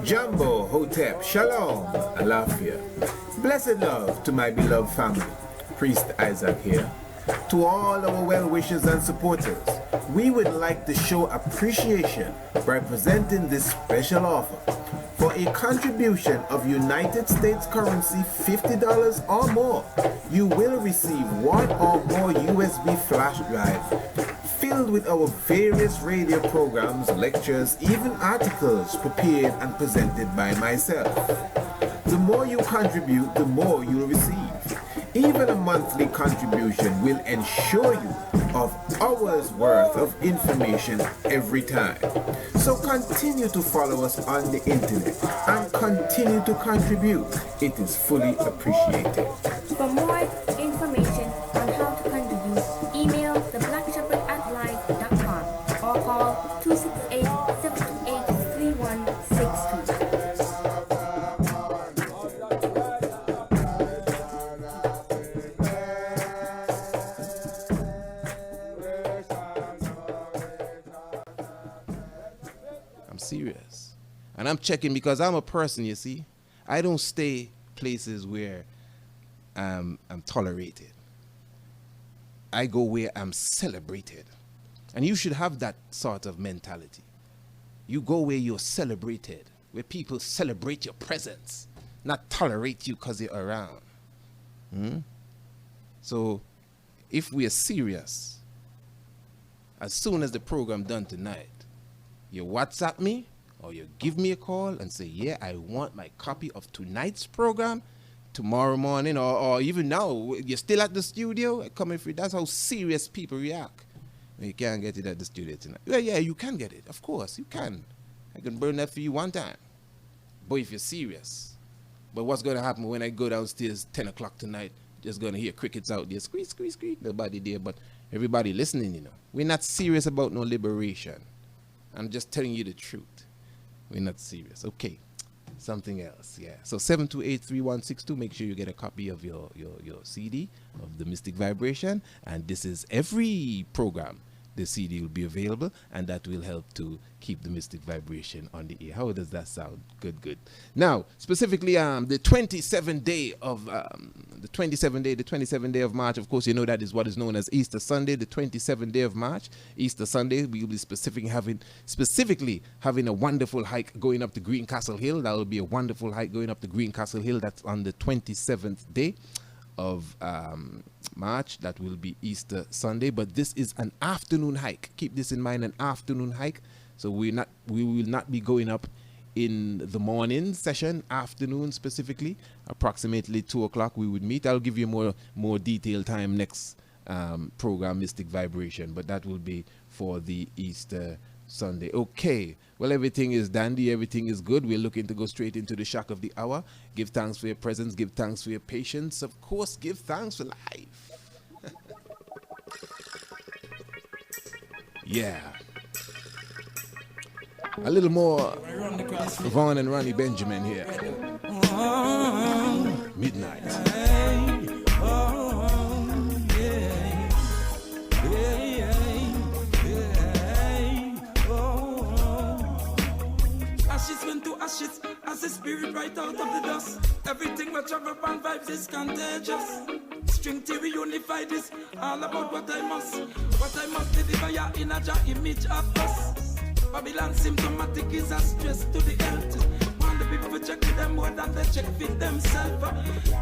Jumbo, Hotep, Shalom, Alafia. Blessed love to my beloved family. Priest Isaac here. To all our well-wishers and supporters, we would like to show appreciation by presenting this special offer. For a contribution of United States currency $50 or more, you will receive one or more USB flash drives filled with our various radio programs, lectures, even articles prepared and presented by myself. The more you contribute, the more you'll receive. Even a monthly contribution will ensure you of hours worth of information every time. So continue to follow us on the internet and continue to contribute. It is fully appreciated. For more information on how to contribute, email theblackshepherd@live.com or call 268-728-3162. Serious. And I'm checking because I'm a person, you see. I don't stay places where I'm tolerated. I go where I'm celebrated. And you should have that sort of mentality. You go where you're celebrated, where people celebrate your presence, not tolerate you because you're around. So if we are serious, as soon as the program done tonight, you WhatsApp me or you give me a call and say, yeah, I want my copy of tonight's program tomorrow morning, or even now, you're still at the studio, coming free. That's how serious people react. You can't get it at the studio tonight. Yeah, you can get it. Of course, you can. I can burn that for you one time. But if you're serious. But what's going to happen when I go downstairs 10 o'clock tonight, just going to hear crickets out there, squeak, squeak, squeak, nobody there, but everybody listening, you know. We're not serious about no liberation. I'm just telling you the truth. We're not serious. Okay. Something else, yeah. So 728-3162, make sure you get a copy of your CD of the Mystic Vibration. And this is every program. The CD will be available, and that will help to keep the Mystic Vibration on the air. How does that sound? Good. Now, specifically, the 27th day of March. Of course, you know that is what is known as Easter Sunday. The 27th day of March, Easter Sunday. We will be specifically having a wonderful hike going up to Greencastle Hill. That will be a wonderful hike going up to Greencastle Hill. That's on the 27th day of March. That will be Easter Sunday, but this is an afternoon hike. Keep this in mind, an afternoon hike. So we will not be going up in the morning session, afternoon specifically, approximately 2 o'clock we would meet. I'll give you more detailed time next program, Mystic Vibration, but that will be for the Easter Sunday. Okay, well, everything is dandy, everything is good. We're looking to go straight into the shock of the hour. Give thanks for your presence, give thanks for your patience, of course, give thanks for life. Yeah. A little more Vaughn and Ronnie Benjamin here. Midnight. Ashes went to ashes as the spirit right out of the dust. Everything we travel on vibes is contagious. String theory unified is all about what I must deliver your inner image of us. Babylon symptomatic is a stress to the health. Want the people to check with them more than they check with themselves.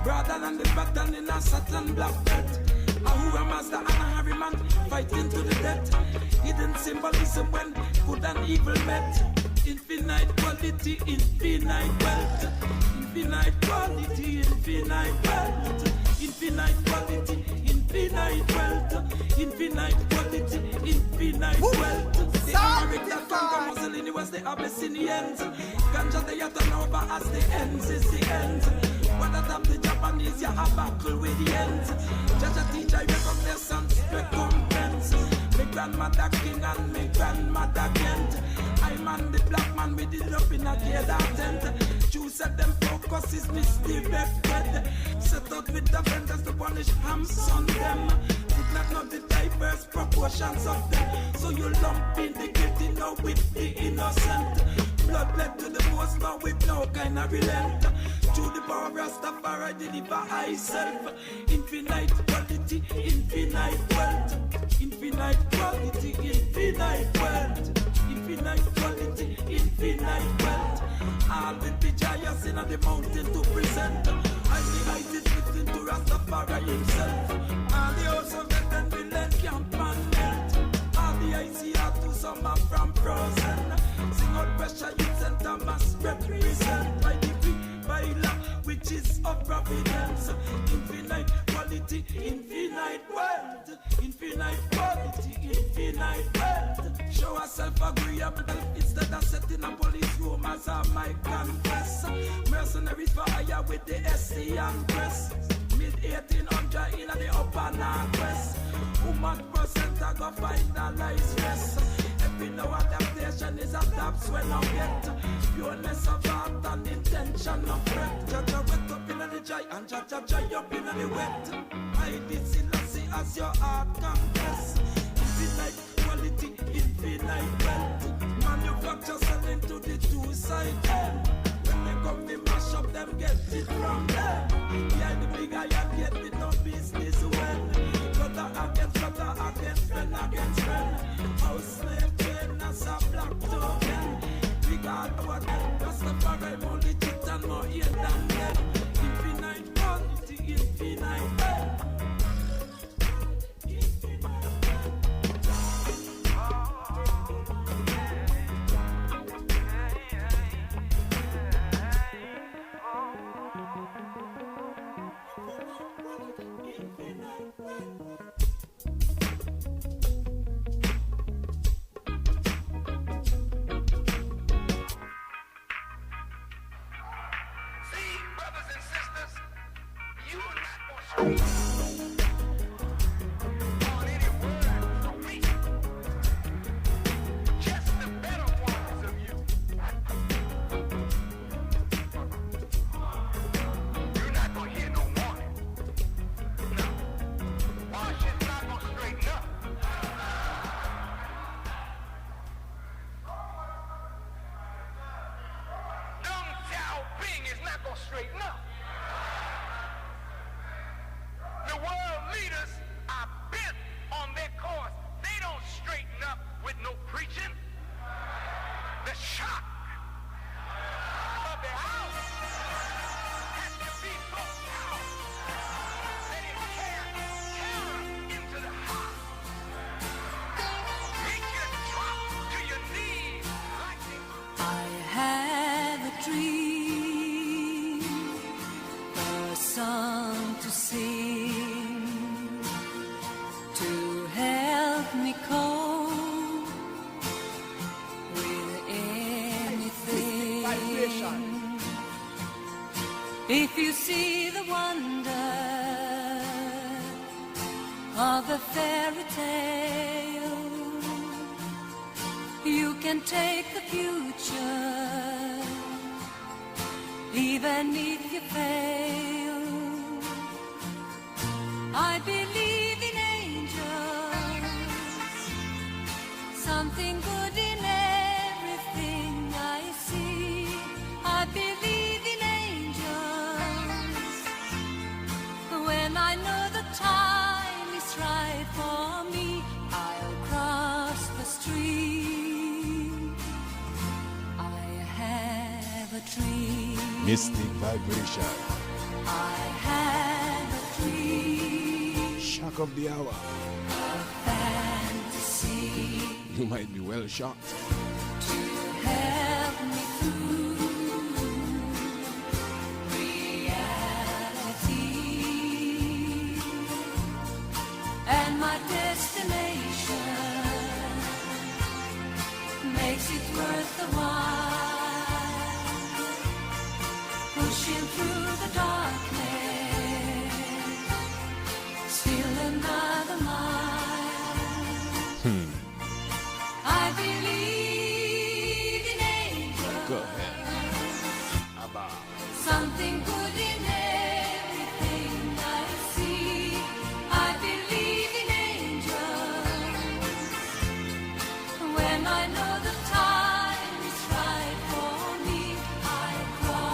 Rather than the pattern in a Saturn black belt. Ahura Mazda and a Harriman fighting to the death. Hidden symbolism when good and evil met. Infinite quality, infinite wealth. Infinite quality, infinite wealth. Infinite quality, infinite wealth. Infinite quality, infinite wealth. The American Congo Mussolini was the Abyssinians. Ganja they are turn over as the ends is the end. What that the Japanese, you have buckle with the ends. Judge a teacher, recognition, recompense. My grandmother king and my grandmother Kent. I'm on the black man with it up in a gator tent. Jews said them focus is misdirected. Set out with the vendors to punish hams on them. Did not know the diverse proportions of them. So you lump in the guilty now with the innocent. Blood led to the most, now we no kind of relent. Through the power of Rastafari, deliver myself. Infinite quality, infinite wealth. Infinite quality, infinite wealth. Infinite quality, infinite wealth. All with the giants in the mountain to present. I the height is lifting to Rastafari himself. All the house of death and villain camp and melt. All the ICR to summer from frozen. Sing out pressure, youth and Thomas represent. By degree, by law, which is of providence. Infinite quality, infinite wealth. Infinite quality, infinite wealth. Show ourself agreeable instead of setting a police room as I might confess. Mercenaries for hire with the SC and press. Mid-1800 in the upper northwest. Woman percent I go finalize rest. Every no adaptation is adapts when I get. Pureness of heart and intention of threat. Jaja wet up in the dry and Jaja dry up in the wet. I did see as your heart confess. Infinite quality, infinite wealth. Manufacture selling to the two-side. When they come, they mash up them, get it from them. Behind the big iron gate with no business when. Brother against friend against friend. House slave train as a black token. Regard what them, Rastafari more legit and more here than them. Infinite quality, infinite wealth. Straighten up. The world leaders are bent on their course. They don't straighten up with no preaching. The shock of the house has to be so powerful that it carries terror into the heart. Make you drop to your knees like they... I have a dream, a song to sing, to help me cope with anything. If you see the wonder of a fairy tale, you can take the future, even if you fail. I believe in angels, something good in everything I see. I believe in angels, when I know the time is right for me, I'll cross the street. I have a dream. Mystic vibration. I have a dream. Shock of the hour. A fantasy You might be well shocked. to help me through reality. And my destination makes it worth the while. Pushing through the darkness, still another mile. I believe in angels, Go ahead. Abba. something good in everything I see. I believe in angels, when I know the time is right for me, I cross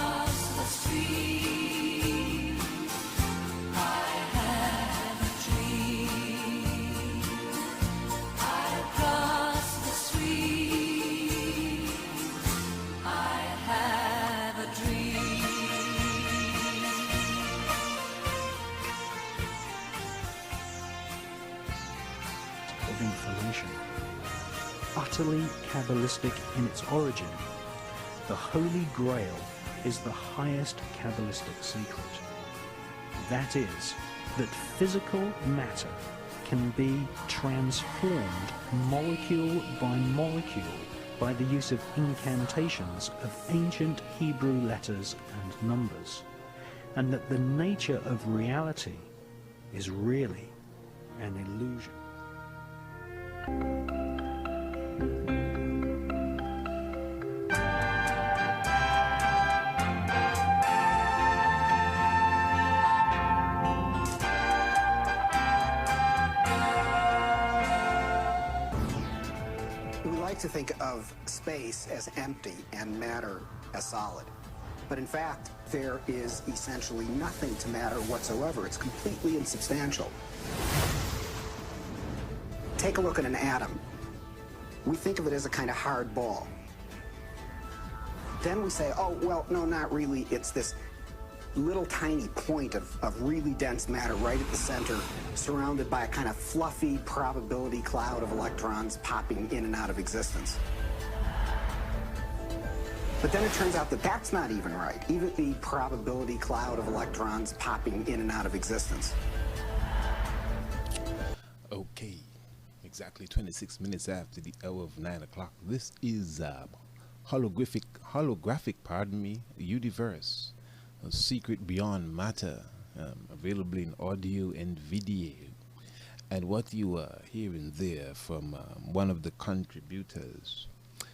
utterly Kabbalistic in its origin, the Holy Grail is the highest Kabbalistic secret. That is, that physical matter can be transformed molecule by molecule by the use of incantations of ancient Hebrew letters and numbers, and that the nature of reality is really an illusion. We like to think of space as empty and matter as solid. But in fact, there is essentially nothing to matter whatsoever. It's completely insubstantial. Take a look at an atom. We think of it as a kind of hard ball. Then we say, oh, well, no, not really. It's this little tiny point of really dense matter right at the center, surrounded by a kind of fluffy probability cloud of electrons popping in and out of existence. But then it turns out that that's not even right, even the probability cloud of electrons popping in and out of existence. Okay, exactly 26 minutes after the hour of 9 o'clock. This is holographic, Universe, a secret beyond matter, available in audio and video. And what you are hearing there from one of the contributors.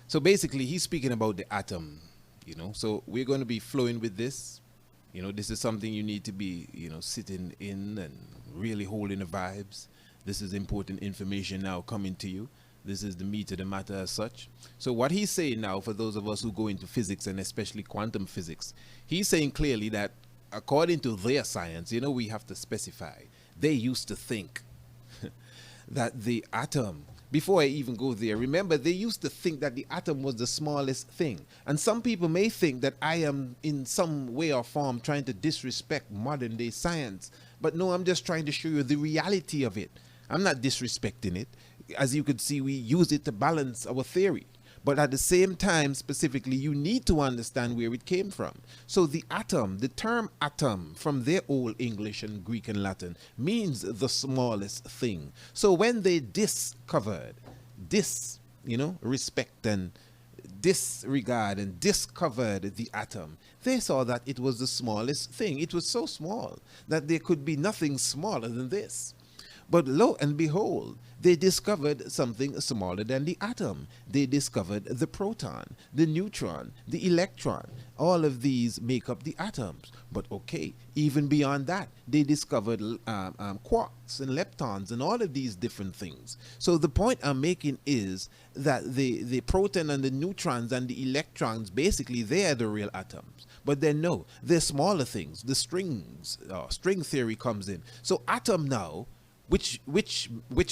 So basically, he's speaking about the atom, you know. So we're going to be flowing with this. You know, this is something you need to be, you know, sitting in and really holding the vibes. This is important information now coming to you. This is the meat of the matter as such. So what he's saying now, for those of us who go into physics and especially quantum physics, he's saying clearly that according to their science, you know, we have to specify. They used to think that the atom, before I even go there, remember, they used to think that the atom was the smallest thing. And some people may think that I am in some way or form trying to disrespect modern day science. But no, I'm just trying to show you the reality of it. I'm not disrespecting it. As you could see, we use it to balance our theory. But at the same time, specifically, you need to understand where it came from. So the atom, the term atom from their old English and Greek and Latin means the smallest thing. So when they discovered respect and disregard and discovered the atom, they saw that it was the smallest thing. It was so small that there could be nothing smaller than this. But lo and behold, they discovered something smaller than the atom. They discovered the proton, the neutron, the electron. All of these make up the atoms. But okay, even beyond that, they discovered quarks and leptons and all of these different things. So the point I'm making is that the proton and the neutrons and the electrons, basically, they are the real atoms. But then no, they're smaller things. The strings, string theory comes in. So atom now, which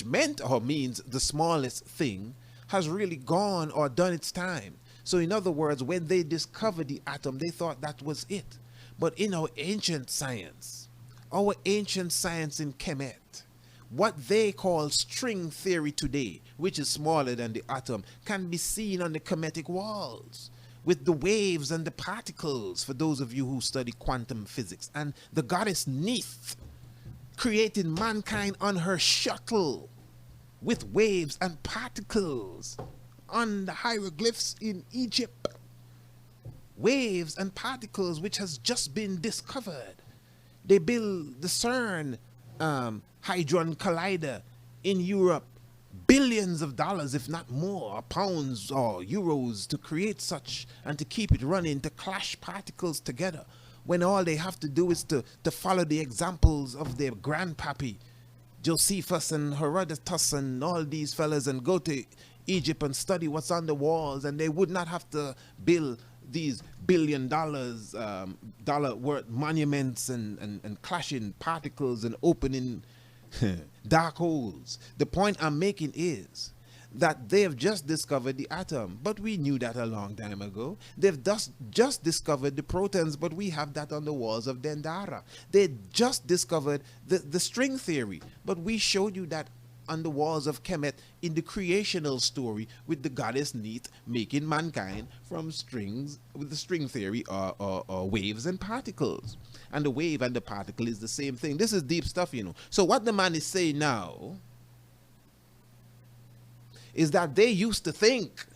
meant or means the smallest thing, has really gone or done its time. So in other words, when they discovered the atom, they thought that was it. But in our ancient science in Kemet, what they call string theory today, which is smaller than the atom, can be seen on the Kemetic walls with the waves and the particles, for those of you who study quantum physics. And the goddess Neith created mankind on her shuttle with waves and particles on the hieroglyphs in Egypt. Waves and particles which has just been discovered. They build the CERN Hadron Collider in Europe. Billions of dollars, if not more, pounds or euros to create such and to keep it running, to clash particles together, when all they have to do is to follow the examples of their grandpappy, Josephus and Herodotus and all these fellas, and go to Egypt and study what's on the walls, and they would not have to build these $billion dollar worth monuments and clashing particles and opening dark holes. The point I'm making is that they have just discovered the atom, but we knew that a long time ago. They've just discovered the protons, but we have that on the walls of Dendera. They just discovered the string theory, but we showed you that on the walls of Kemet in the creational story with the goddess Neith making mankind from strings with the string theory or waves and particles. And the wave and the particle is the same thing. This is deep stuff, you know. So what the man is saying now is that they used to think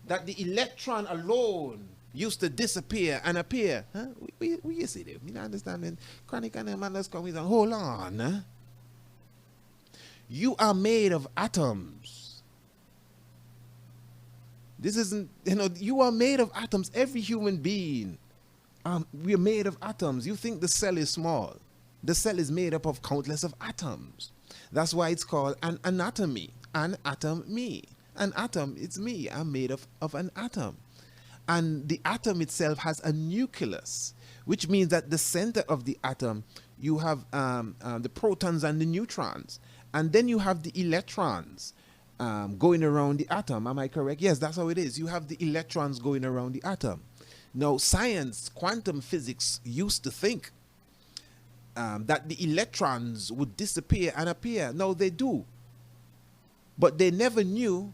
that the electron alone used to disappear and appear. Huh? We see them. You know, understanding? Chronic and the man that's coming on. Hold on. Huh? You are made of atoms. This isn't, you know, you are made of atoms. Every human being, we are made of atoms. You think the cell is small. The cell is made up of countless of atoms. That's why it's called an anatomy. An atom, me. An atom, it's me. I'm made of an atom. And the atom itself has a nucleus, which means that the center of the atom, you have the protons and the neutrons. And then you have the electrons going around the atom. Am I correct? Yes, that's how it is. You have the electrons going around the atom. Now, science, quantum physics used to think that the electrons would disappear and appear. No, they do. But they never knew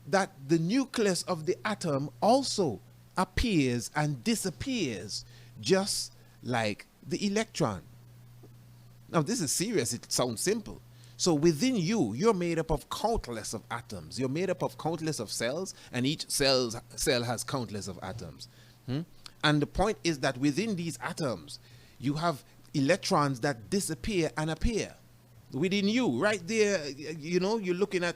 that the nucleus of the atom also appears and disappears just like the electron. Now, this is serious. It sounds simple. So within you, you're made up of countless of atoms. You're made up of countless of cells, and each cell has countless of atoms. And the point is that within these atoms, you have electrons that disappear and appear. Within you, right there, you know,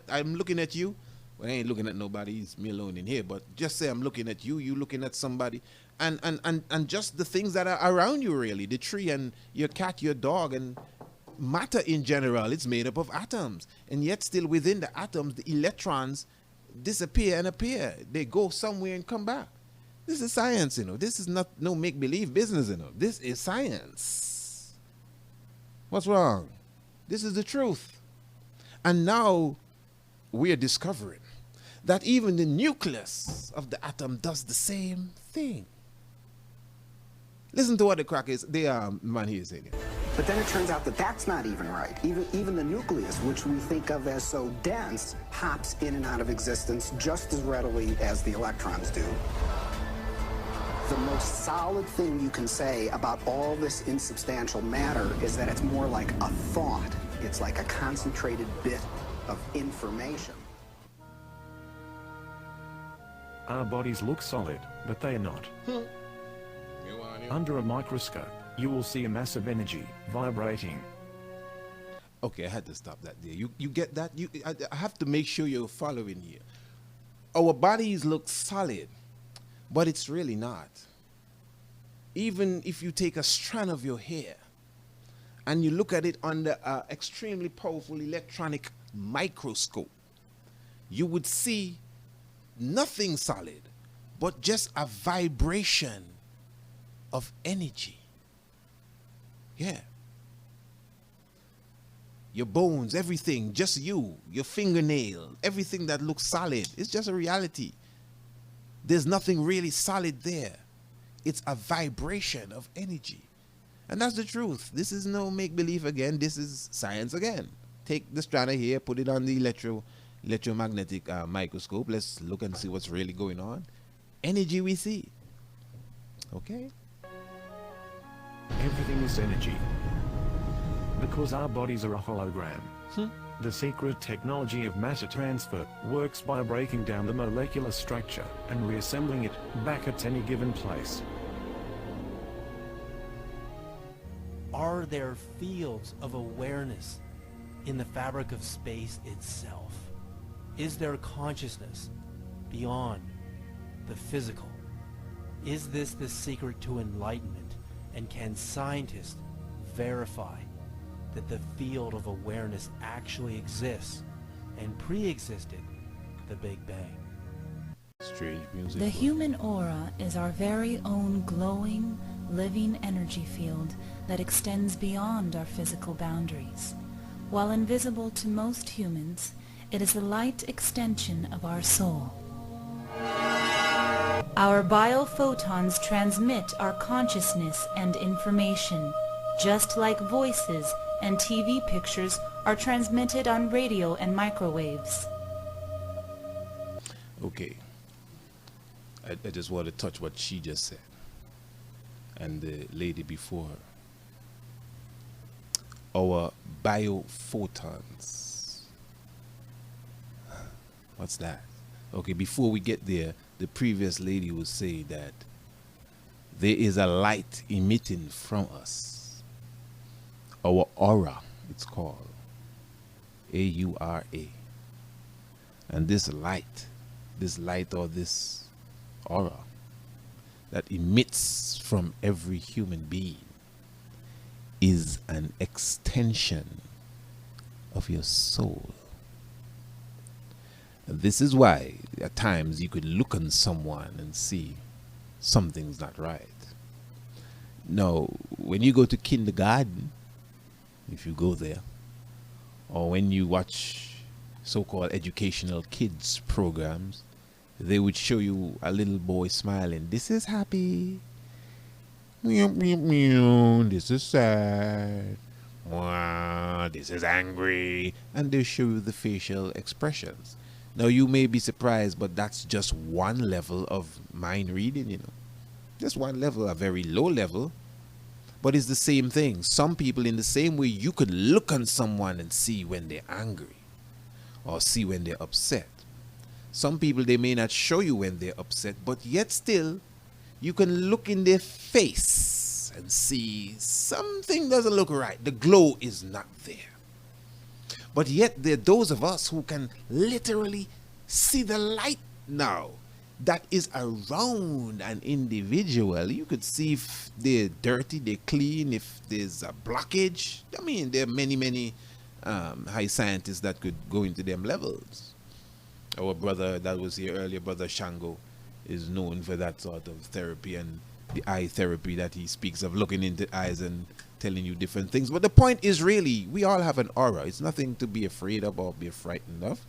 I'm looking at you. Well, I ain't looking at nobody, it's me alone in here, but just say I'm looking at you, you looking at somebody, and just the things that are around you, really, the tree and your cat, your dog, and matter in general, it's made up of atoms. And yet still within the atoms, the electrons disappear and appear. They go somewhere and come back. This is science, you know. This is not no make-believe business, you know. This is science. What's wrong? This is the truth. And now we are discovering that even the nucleus of the atom does the same thing. Listen to what the crack is. Man here is saying. But then it turns out that that's not even right. Even the nucleus, which we think of as so dense, hops in and out of existence just as readily as the electrons do. The most solid thing you can say about all this insubstantial matter is that it's more like a thought. It's like a concentrated bit of information. Our bodies look solid, but they are not. Under a microscope, you will see a mass of energy vibrating. Okay, I had to stop that there. You get that? I have to make sure you're following here. Our bodies look solid, but it's really not. Even if you take a strand of your hair and you look at it under an extremely powerful electronic microscope, you would see nothing solid, but just a vibration of energy. Yeah. Your bones, everything, just you, your fingernail, everything that looks solid, it's just a reality. There's nothing really solid there. It's a vibration of energy. And that's the truth. This is no make-believe again. This is science again. Take the strand of hair, put it on the electromagnetic microscope. Let's look and see what's really going on. Energy we see. Okay? Everything is energy. Because our bodies are a hologram. The secret technology of matter transfer works by breaking down the molecular structure and reassembling it back at any given place. Are there fields of awareness in the fabric of space itself? Is there consciousness beyond the physical? Is this the secret to enlightenment? And can scientists verify that the field of awareness actually exists and pre-existed the Big Bang? Strange music. The human aura is our very own glowing, living energy field that extends beyond our physical boundaries. While invisible to most humans, it is the light extension of our soul. Our biophotons transmit our consciousness and information, just like voices and TV pictures are transmitted on radio and microwaves. Okay. I just want to touch what she just said. And the lady before her. Our biophotons. What's that? Okay, before we get there, the previous lady was saying that there is a light emitting from us. Our aura, it's called. A-U-R-A. And this light or this aura that emits from every human being is an extension of your soul. This is why at times you could look on someone and see something's not right. Now, when you go to kindergarten, if you go there, or when you watch so-called educational kids programs, they would show you a little boy smiling. This is happy. This is sad. This is angry. And they show you the facial expressions. Now you may be surprised, but that's just one level of mind reading, you know. Just one level, a very low level. But it's the same thing. Some people, in the same way, you could look on someone and see when they're angry or see when they're upset. Some people, they may not show you when they're upset, but yet still, you can look in their face and see something doesn't look right. The glow is not there. But yet there are those of us who can literally see the light now that is around an individual. You could see if they're dirty, they're clean, if there's a blockage. I mean, there are many high scientists that could go into them levels. Our brother that was here earlier, Brother Shango, is known for that sort of therapy and the eye therapy that he speaks of, looking into eyes and telling you different things. But the point is, really, we all have an aura. It's nothing to be afraid of or be frightened of.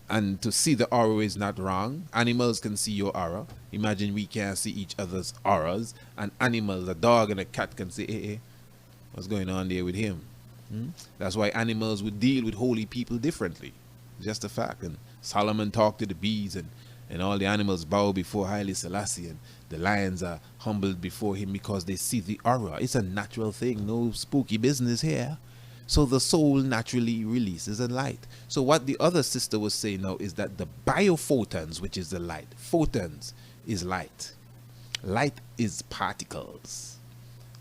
And to see the aura is not wrong. Animals can see your aura. Imagine we can't see each other's auras. And animals, a dog and a cat, can say, hey, what's going on there with him? That's why animals would deal with holy people differently. It's just a fact. And Solomon talked to the bees, and all the animals bow before Haile Selassie, and the lions are humbled before him because they see the aura. It's a natural thing, no spooky business here. So the soul naturally releases a light. So what the other sister was saying now is that the biophotons, which is the light, photons is light. Light is particles.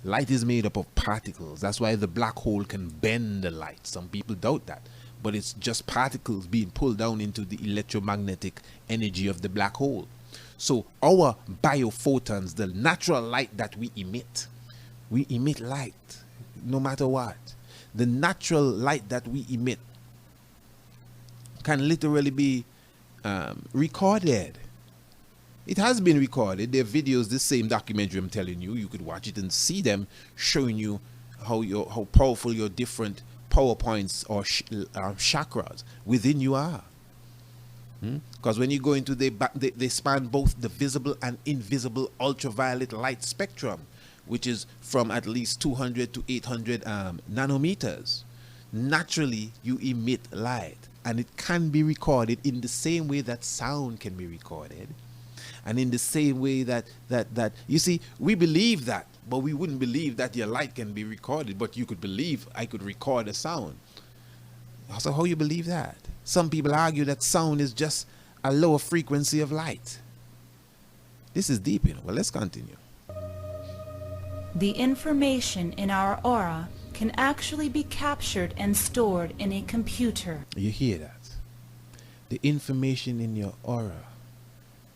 Light is made up of particles. That's why the black hole can bend the light. Some people doubt that. But it's just particles being pulled down into the electromagnetic energy of the black hole. So our biophotons, the natural light that we emit light no matter what. The natural light that we emit can literally be recorded. It has been recorded. There are videos, this same documentary I'm telling you, you could watch it and see them showing you how powerful your different power points or chakras within you are. Because when you go into they span both the visible and invisible ultraviolet light spectrum, which is from at least 200 to 800 nanometers. Naturally, you emit light, and it can be recorded in the same way that sound can be recorded, and in the same way that you see, we believe that, but we wouldn't believe that your light can be recorded, but you could believe I could record a sound. So how you believe that? Some people argue that sound is just a lower frequency of light. This is deep, you know. Well, let's continue. The information in our aura can actually be captured and stored in a computer. You hear that? The information in your aura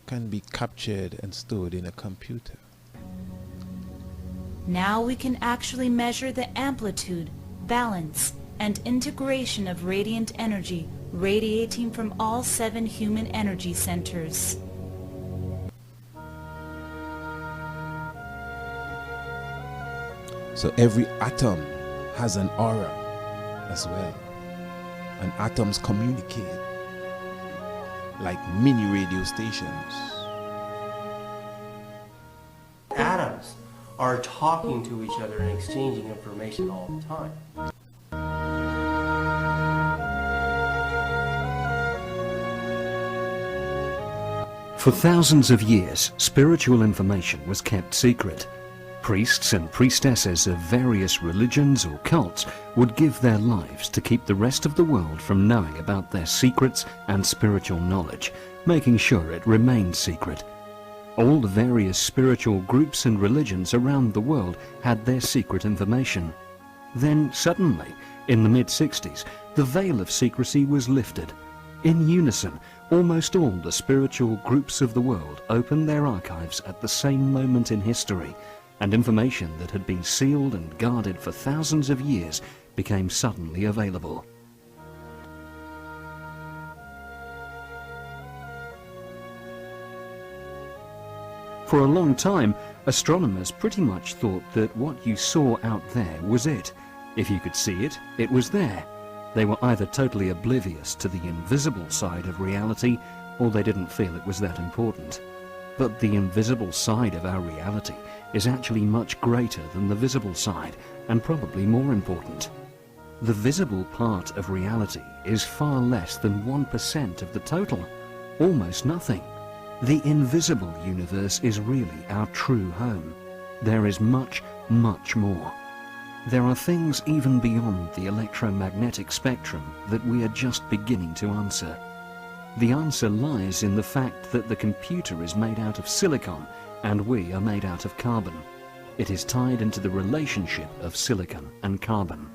can be captured and stored in a computer. Now we can actually measure the amplitude, balance, and integration of radiant energy radiating from all 7 human energy centers. So every atom has an aura as well. And atoms communicate like mini radio stations. Atoms are talking to each other and exchanging information all the time. For thousands of years, spiritual information was kept secret. Priests and priestesses of various religions or cults would give their lives to keep the rest of the world from knowing about their secrets and spiritual knowledge, making sure it remained secret. All the various spiritual groups and religions around the world had their secret information. Then suddenly, in the mid-60s, the veil of secrecy was lifted. In unison, almost all the spiritual groups of the world opened their archives at the same moment in history, and information that had been sealed and guarded for thousands of years became suddenly available. For a long time, astronomers pretty much thought that what you saw out there was it. If you could see it, it was there. They were either totally oblivious to the invisible side of reality, or they didn't feel it was that important. But the invisible side of our reality is actually much greater than the visible side, and probably more important. The visible part of reality is far less than 1% of the total, almost nothing. The invisible universe is really our true home. There is much, much more. There are things even beyond the electromagnetic spectrum that we are just beginning to answer. The answer lies in the fact that the computer is made out of silicon and we are made out of carbon. It is tied into the relationship of silicon and carbon.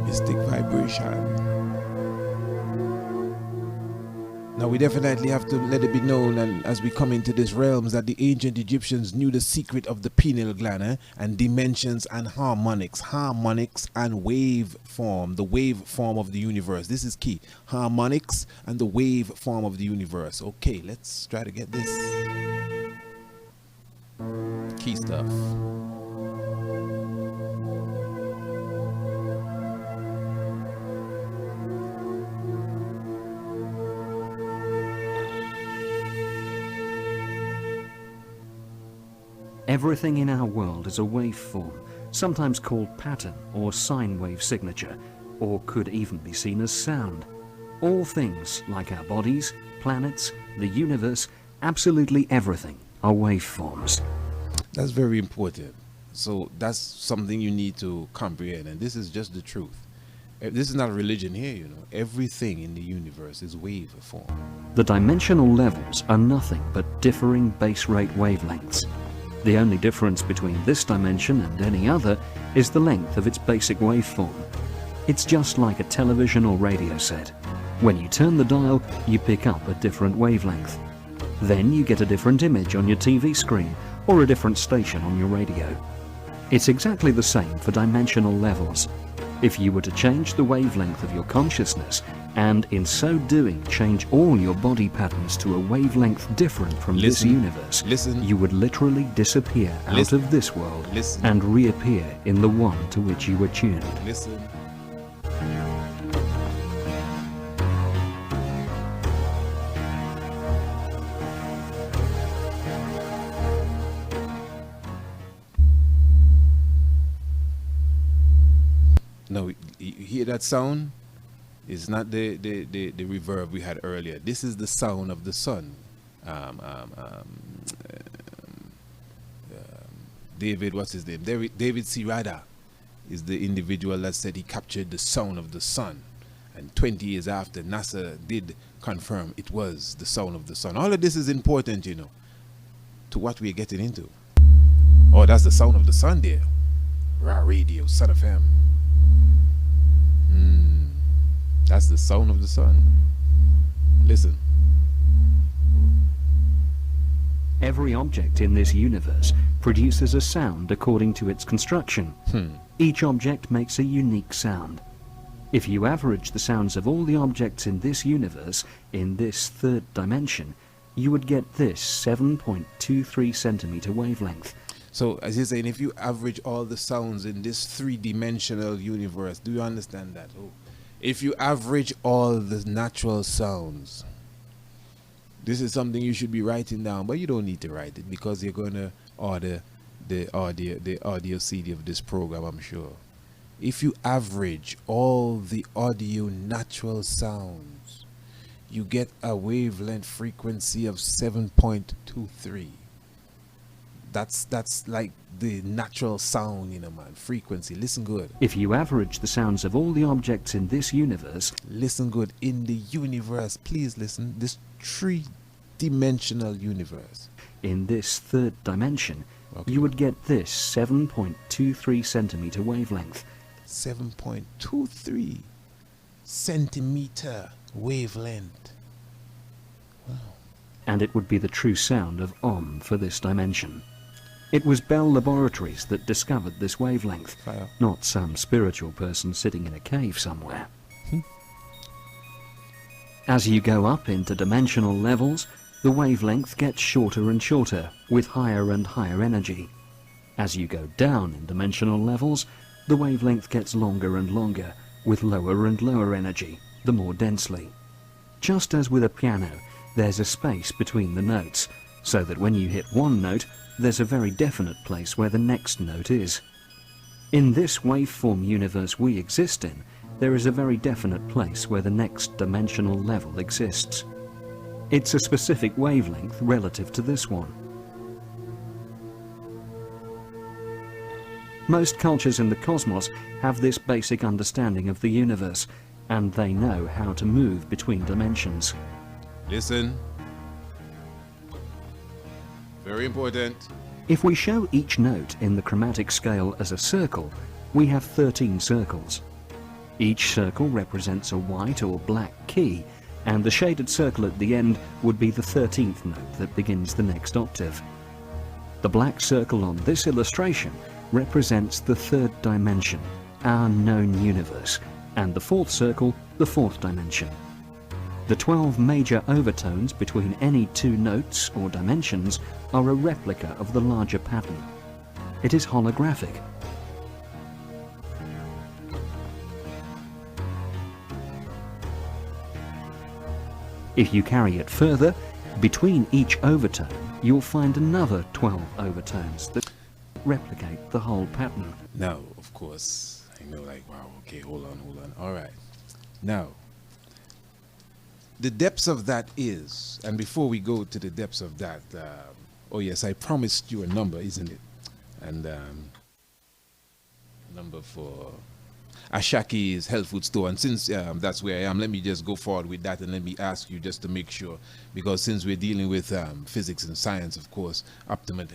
Mystic vibration. Now we definitely have to let it be known, and as we come into these realms, that the ancient Egyptians knew the secret of the pineal gland and dimensions and harmonics and wave form, the wave form of the universe. This is key. Harmonics and the wave form of the universe. Okay, let's try to get this. Key stuff. Everything in our world is a waveform, sometimes called pattern or sine wave signature, or could even be seen as sound. All things, like our bodies, planets, the universe, absolutely everything, are waveforms. That's very important. So that's something you need to comprehend, and this is just the truth. This is not a religion here, you know. Everything in the universe is waveform. The dimensional levels are nothing but differing base rate wavelengths. The only difference between this dimension and any other is the length of its basic waveform. It's just like a television or radio set. When you turn the dial, you pick up a different wavelength. Then you get a different image on your TV screen or a different station on your radio. It's exactly the same for dimensional levels. If you were to change the wavelength of your consciousness, and in so doing change all your body patterns to a wavelength different from this universe, you would literally disappear out of this world and reappear in the one to which you were tuned. No, you hear that sound? It's not the reverb we had earlier. This is the sound of the sun. David, what's his name? David C. Rada is the individual that said he captured the sound of the sun. And 20 years after, NASA did confirm it was the sound of the sun. All of this is important, you know, to what we're getting into. Oh, that's the sound of the sun there. Raw Radio, Son of M. That's the sound of the sun. Listen. Every object in this universe produces a sound according to its construction. Each object makes a unique sound. If you average the sounds of all the objects in this universe, in this third dimension, you would get this 7.23 centimeter wavelength. So, as you're saying, if you average all the sounds in this three-dimensional universe, do you understand that? Oh. If you average all the natural sounds, this is something you should be writing down, but you don't need to write it because you're going to order the audio CD of this program, I'm sure. If you average all the audio natural sounds, you get a wavelength frequency of 7.23. That's like the natural sound, man. Frequency. Listen good. If you average the sounds of all the objects in this universe, Listen good. In the universe, please listen. This three-dimensional universe. in this third dimension, Okay. you would get this 7.23 centimeter wavelength. 7.23 centimeter wavelength. And it would be the true sound of Om for this dimension. It was Bell Laboratories that discovered this wavelength, Fire. not some spiritual person sitting in a cave somewhere. As you go up into dimensional levels, the wavelength gets shorter and shorter, with higher and higher energy. As you go down in dimensional levels, the wavelength gets longer and longer, with lower and lower energy, the more densely. Just as with a piano, there's a space between the notes, so that when you hit one note, there's a very definite place where the next note is. In this waveform universe we exist in, there is a very definite place where the next dimensional level exists. It's a specific wavelength relative to this one. Most cultures in the cosmos have this basic understanding of the universe, and they know how to move between dimensions. Listen. Very important. If we show each note in the chromatic scale as a circle, we have 13 circles. Each circle represents a white or black key, and the shaded circle at the end would be the 13th note that begins the next octave. The black circle on this illustration represents the third dimension, our known universe, and the fourth circle, the fourth dimension. The 12 major overtones between any two notes or dimensions are a replica of the larger pattern. It is holographic. If you carry it further, between each overtone, you'll find another 12 overtones that replicate the whole pattern. Now, of course, I know, like, wow, okay, hold on. All right. Now, the depths of that is, and before we go to the depths of that, oh yes, I promised you a number, isn't it? And number for Ashaki's health food store. And since that's where I am, let me just go forward with that, and let me ask you just to make sure, because since we're dealing with physics and science, of course, optimum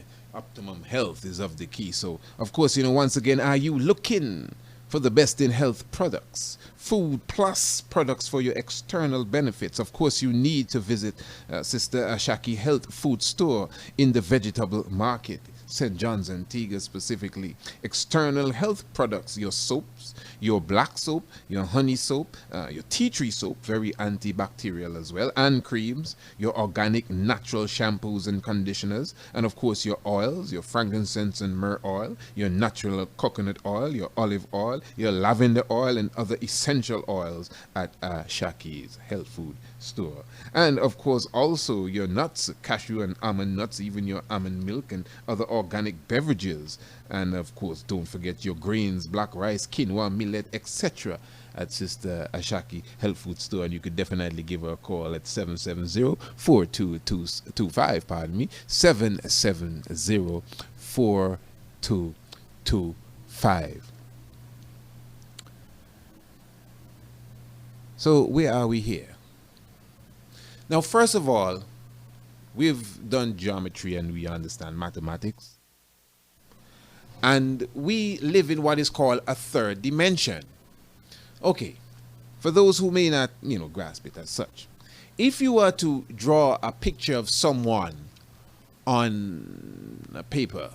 health is of the key. So, of course, once again, are you looking for the best in health products, food plus products for your external benefits? Of course, you need to visit Sister Ashaki Health Food Store in the vegetable market, St. John's, Antigua specifically. External health products, your soaps, your black soap, your honey soap, your tea tree soap, very antibacterial as well, and creams, your organic natural shampoos and conditioners, and of course your oils, your frankincense and myrrh oil, your natural coconut oil, your olive oil, your lavender oil, and other essential oils at Shaki's Health Food Store. And of course also your nuts, cashew and almond nuts, even your almond milk and other organic beverages. And of course, don't forget your grains, black rice, quinoa, millet, etc. at Sister Ashaki Health Food Store. And you could definitely give her a call at 770-4225, pardon me, 770-4225. So where are we here? Now, first of all, we've done geometry and we understand mathematics. And we live in what is called a third dimension. Okay, for those who may not, grasp it as such. If you were to draw a picture of someone on a paper,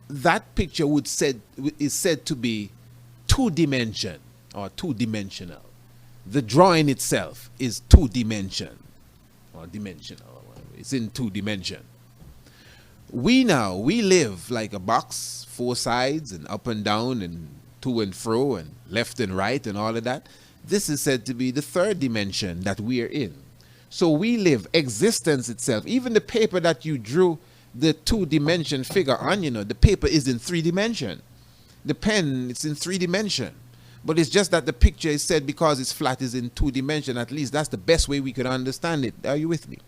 that picture is said to be two-dimensional or two-dimensional. The drawing itself is two-dimensional or dimensional. It's in two-dimension. We live like a box, 4 sides and up and down and to and fro and left and right and all of that. This is said to be the third dimension that we are in. So we live existence itself. Even the paper that you drew the two-dimension figure on, the paper is in 3 dimension. The pen, it's in 3 dimension. But it's just that the picture is said because it's flat is in 2 dimension. At least that's the best way we could understand it. Are you with me?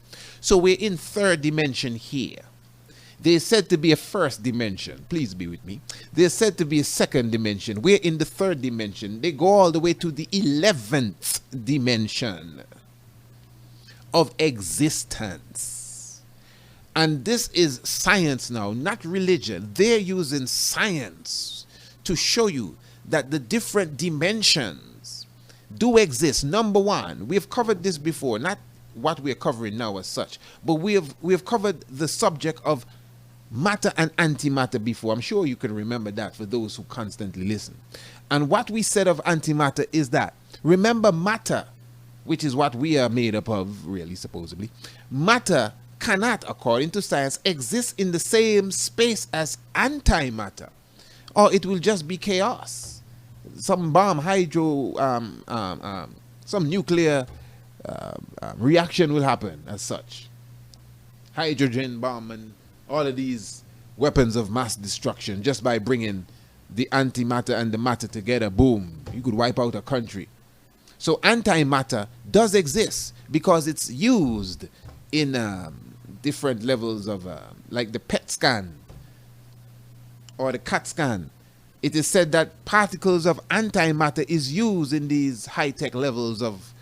So we're in 3rd dimension here. There's said to be a 1st dimension. Please be with me. There's said to be a 2nd dimension. We're in the 3rd dimension. They go all the way to the 11th dimension of existence. And this is science now, not religion. They're using science to show you that the different dimensions do exist. Number one, we have covered this before, not what we're covering now as such, but we have covered the subject of matter and antimatter before. I'm sure you can remember that for those who constantly listen. And what we said of antimatter is that, remember matter, which is what we are made up of, really, supposedly. Matter cannot, according to science, exist in the same space as antimatter, or it will just be chaos. Some bomb, some nuclear reaction will happen as such. Hydrogen bomb and all of these weapons of mass destruction, just by bringing the antimatter and the matter together, boom, you could wipe out a country. So antimatter does exist because it's used in different levels of, like the PET scan or the CAT scan. It is said that particles of antimatter is used in these high-tech levels of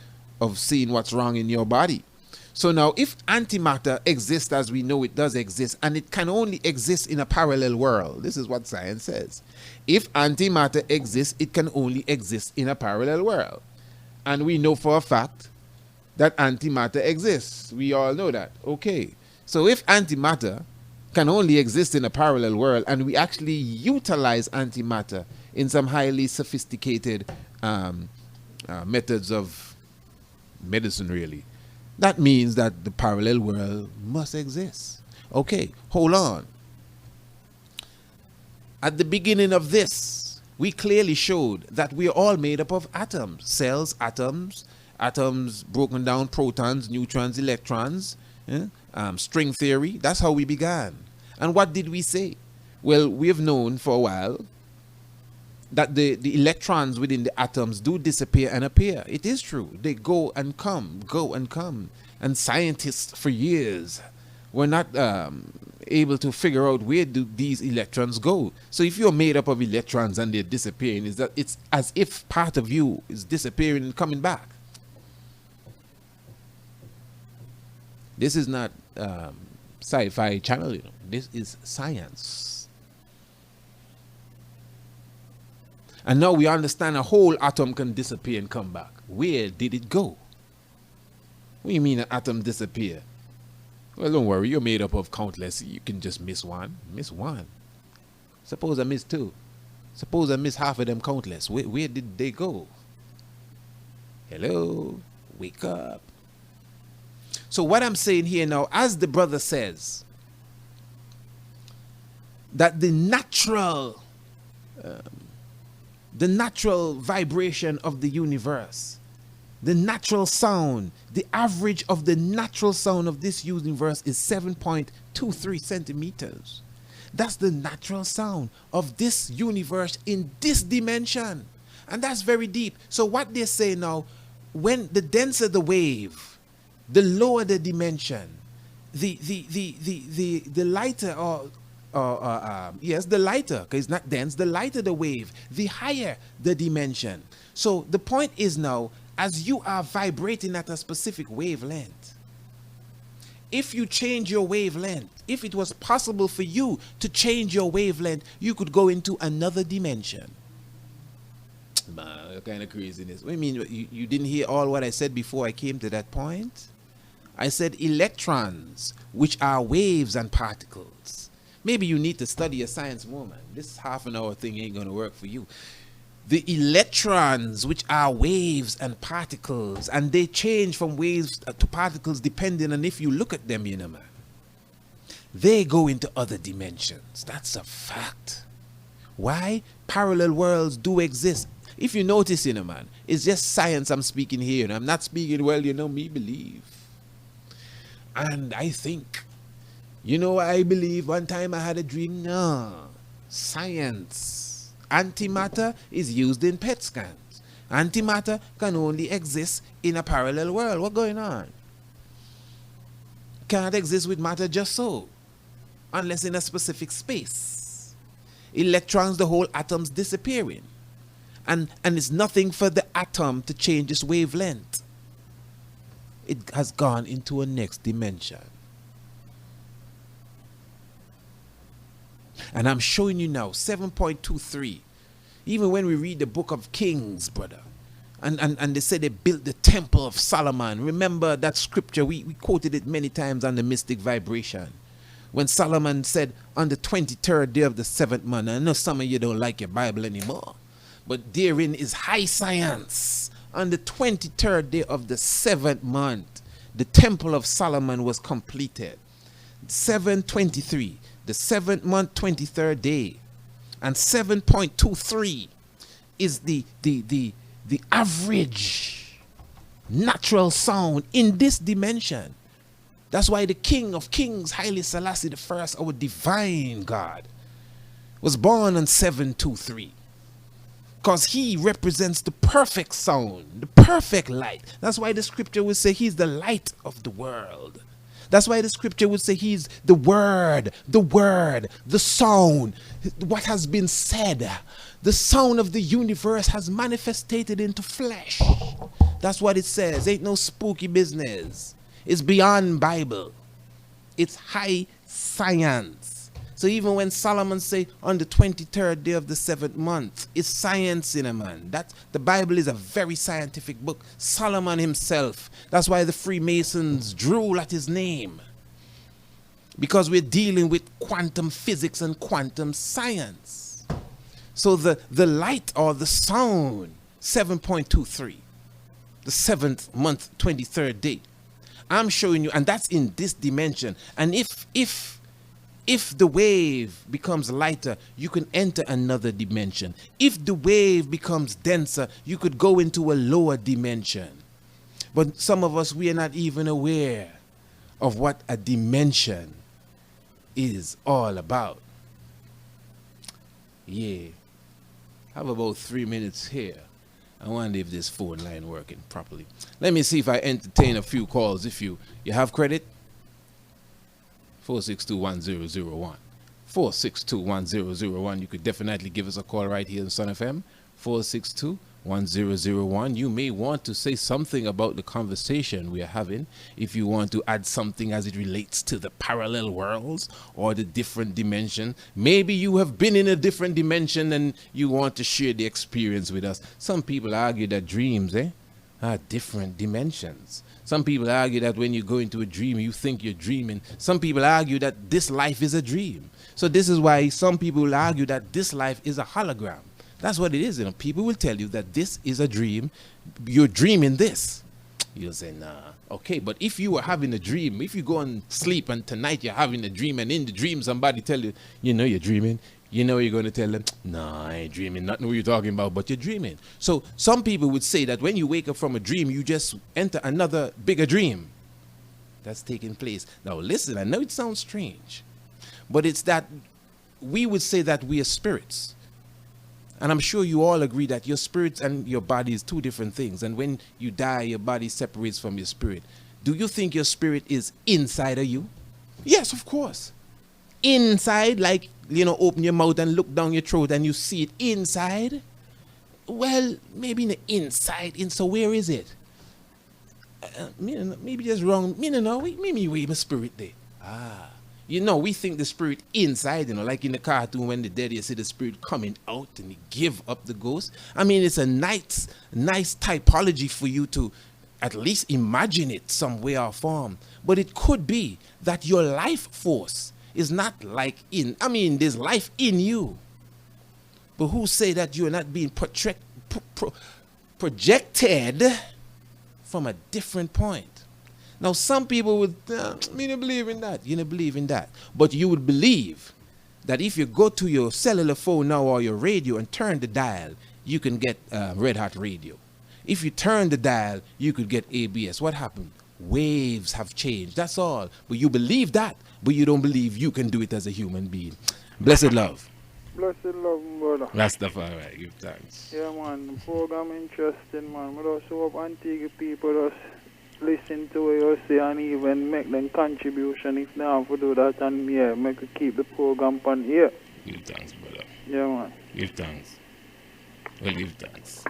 seeing what's wrong in your body. So now, if antimatter exists as we know it does exist, and it can only exist in a parallel world, this is what science says. If antimatter exists, it can only exist in a parallel world. And we know for a fact that antimatter exists. We all know that. Okay. So if antimatter can only exist in a parallel world, and we actually utilize antimatter in some highly sophisticated methods of medicine, really, that means that the parallel world must exist. Okay, hold on. At the beginning of this, we clearly showed that we are all made up of atoms, cells, atoms broken down, protons, neutrons, electrons, string theory. That's how we began. And what did we say? Well, we have known for a while that the electrons within the atoms do disappear and appear. It is true. They go and come. And scientists for years were not able to figure out where do these electrons go. So if you're made up of electrons and they're disappearing, it's as if part of you is disappearing and coming back. This is not sci-fi channel, you know. This is science. And now we understand a whole atom can disappear and come back. Where did it go? What do you mean an atom disappear? Well, don't worry, you're made up of countless. You can just miss one. Miss one. Suppose I miss 2. Suppose I miss half of them countless. Where did they go? Hello? Wake up. So what I'm saying here now, as the brother says, that the natural vibration of the universe, the natural sound, the average of the natural sound of this universe is 7.23 centimeters. That's the natural sound of this universe in this dimension. And that's very deep. So what they say now, when the denser the wave, the lower the dimension, the lighter yes, the lighter, because it's not dense, the lighter the wave, the higher the dimension. So the point is now, as you are vibrating at a specific wavelength, if you change your wavelength, if it was possible for you to change your wavelength, you could go into another dimension. Man, kind of craziness. What do you mean? You didn't hear all what I said before I came to that point? I said electrons, which are waves and particles. Maybe you need to study a science more, man. This half an hour thing ain't going to work for you. The electrons, which are waves and particles, and they change from waves to particles depending on if you look at them, you know, man. They go into other dimensions. That's a fact. Why? Parallel worlds do exist. If you notice, you know, man, it's just science I'm speaking here, and I'm not speaking, well, you know, me believe. And I think, you know, I believe one time I had a dream. No, science. antimatter is used in PET scans. Antimatter can only exist in a parallel world. What's going on? Can't exist with matter just so, unless in a specific space. Electrons, the whole atom's disappearing. And it's nothing for the atom to change its wavelength. It has gone into a next dimension. And I'm showing you now 7.23. Even when we read the book of Kings, brother, and they say they built the temple of Solomon. Remember that scripture, we quoted it many times on the Mystic Vibration. When Solomon said on the 23rd day of the 7th month, I know some of you don't like your Bible anymore, but therein is high science. On the 23rd day of the 7th month, the temple of Solomon was completed. 7:23, the 7th month, 23rd day. And 7.23 is the average natural sound in this dimension. That's why the King of Kings, Haile Selassie I, our divine God, was born on 723. Because he represents the perfect sound, the perfect light. That's why the scripture would say he's the light of the world. That's why the scripture would say he's the word, the sound, what has been said. The sound of the universe has manifested into flesh. That's what it says. Ain't no spooky business. It's beyond Bible. It's high science. So even when Solomon say on the 23rd day of the 7th month, it's science in a man. That the Bible is a very scientific book. Solomon himself. That's why the Freemasons drool at his name. Because we're dealing with quantum physics and quantum science. So the light or the sound, 7.23, the 7th month, 23rd day. I'm showing you, and that's in this dimension. And if the wave becomes lighter, you can enter another dimension. If the wave becomes denser, you could go into a lower dimension. But some of us, we are not even aware of what a dimension is all about. Yeah. I have about 3 minutes here. I wonder if this phone line working properly. Let me see if I entertain a few calls. If you have credit, 4621001. 4621001. You could definitely give us a call right here in Sun FM. 4621001. You may want to say something about the conversation we are having. If you want to add something as it relates to the parallel worlds or the different dimension. Maybe you have been in a different dimension and you want to share the experience with us. Some people argue that dreams are different dimensions. Some people argue that when you go into a dream, you think you're dreaming. Some people argue that this life is a dream. So this is why some people will argue that this life is a hologram. That's what it is. You know, people will tell you that this is a dream. You're dreaming this. You'll say, nah. Okay, but if you were having a dream, if you go and sleep and tonight you're having a dream and in the dream somebody tell you, you know you're dreaming, you know you're going to tell them, nah, I ain't dreaming, nothing what you're talking about, but you're dreaming. So some people would say that when you wake up from a dream, you just enter another bigger dream that's taking place. Now listen, I know it sounds strange, but it's that we would say that we are spirits. And I'm sure you all agree that your spirit and your body is two different things. And when you die, your body separates from your spirit. Do you think your spirit is inside of you? Yes, of course. Inside, like, you know, open your mouth and look down your throat and you see it inside. Well, maybe in the inside. So where is it? Maybe just wrong. Maybe my spirit there. You know, we think the spirit inside, you know, like in the cartoon when the dead, you see the spirit coming out and he give up the ghost. I mean, it's a nice typology for you to at least imagine it some way or form. But it could be that your life force is not like there's life in you. But who say that you're not being projected from a different point? Now, some people would, me not believe in that. You don't believe in that. But you would believe that if you go to your cellular phone now or your radio and turn the dial, you can get Red Hot Radio. If you turn the dial, you could get ABS. What happened? Waves have changed. That's all. But you believe that, but you don't believe you can do it as a human being. Blessed love. Blessed love, brother. Rastafari, give thanks. Yeah, man. The program interesting, man. I just hope Antigua people just listen to what you say and even make them contribution if they have to do that. And yeah, make it keep the program on here. Give thanks, brother. Yeah, man. Give thanks. Well, give thanks.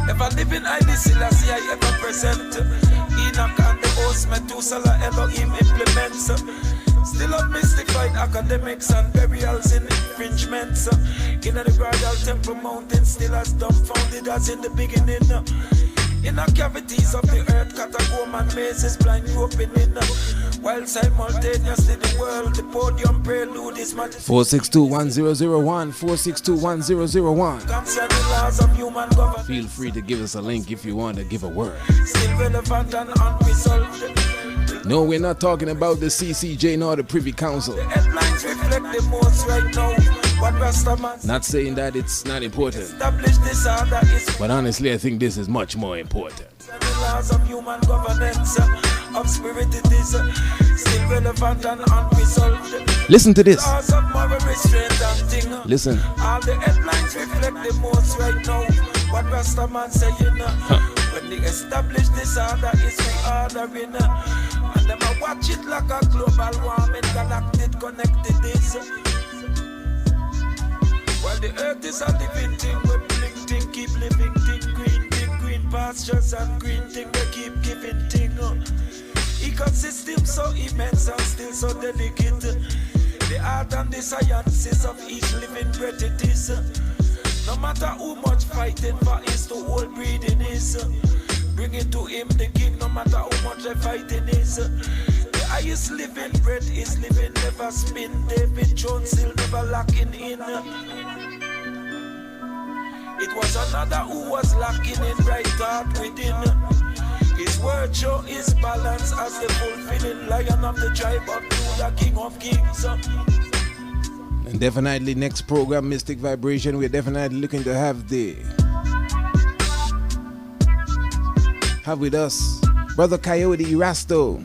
Ever living I the Selassie I ever present. Enoch and the host Methuselah Elohim implements. Still up mystified academics and burials in infringements. In the bridal temple mountain still as dumbfounded as in the beginning. In the cavities of the earth, catacomb and mazes blind groping in. While simultaneously the world, the podium prelude is majesty. 4621001, 4621001. Concerning laws of human government. Feel free to give us a link if you want to give a word. Still relevant and unresolved. No, we're not talking about the CCJ nor the Privy Council. The headlines reflect the most right now. What Rastaman Not saying that it's not important, establish this order is but honestly I think this is much more important. the laws of human governance. Of spirit it is still relevant and unresolved. Listen to this. Laws of moral restraint and thing. Listen. All the headlines reflect the most right now. What Rastaman saying. When they establish this order is reordering. And them a watch it like a global warming, galactic connected is. While the earth is a living thing, we blink thing, keep living thing, green pastures and green thing, we keep giving thing. Ecosystem so immense and still so delicate. The art and the sciences of each living breath it is. No matter how much fighting for is to hold breathing is. Bring it to him, the king, no matter how much the fighting is. The highest living bread is living, never spin. David Jones still never lacking in. It was another who was lacking in right heart within. His word show his balance as the fulfilling lion of the tribe of Judah, king of kings. And definitely next program, Mystic Vibration, we're definitely looking to have with us Brother Coyote Rasto,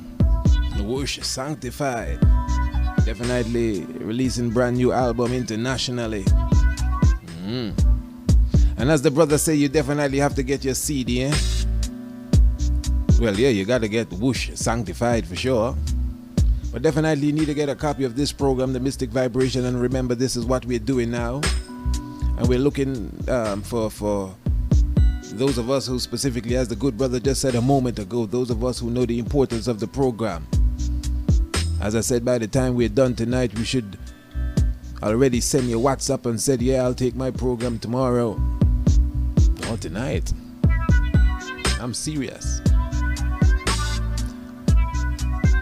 the Worship Sanctified. Definitely releasing brand new album internationally. And as the brother say, you definitely have to get your CD, eh? Well, yeah, you got to get Whoosh Sanctified for sure. But definitely you need to get a copy of this program, The Mystic Vibration. And remember, this is what we're doing now. And we're looking for those of us who specifically, as the good brother just said a moment ago, those of us who know the importance of the program. As I said, by the time we're done tonight, we should already send you WhatsApp and said, yeah, I'll take my program tomorrow. Or tonight. I'm serious.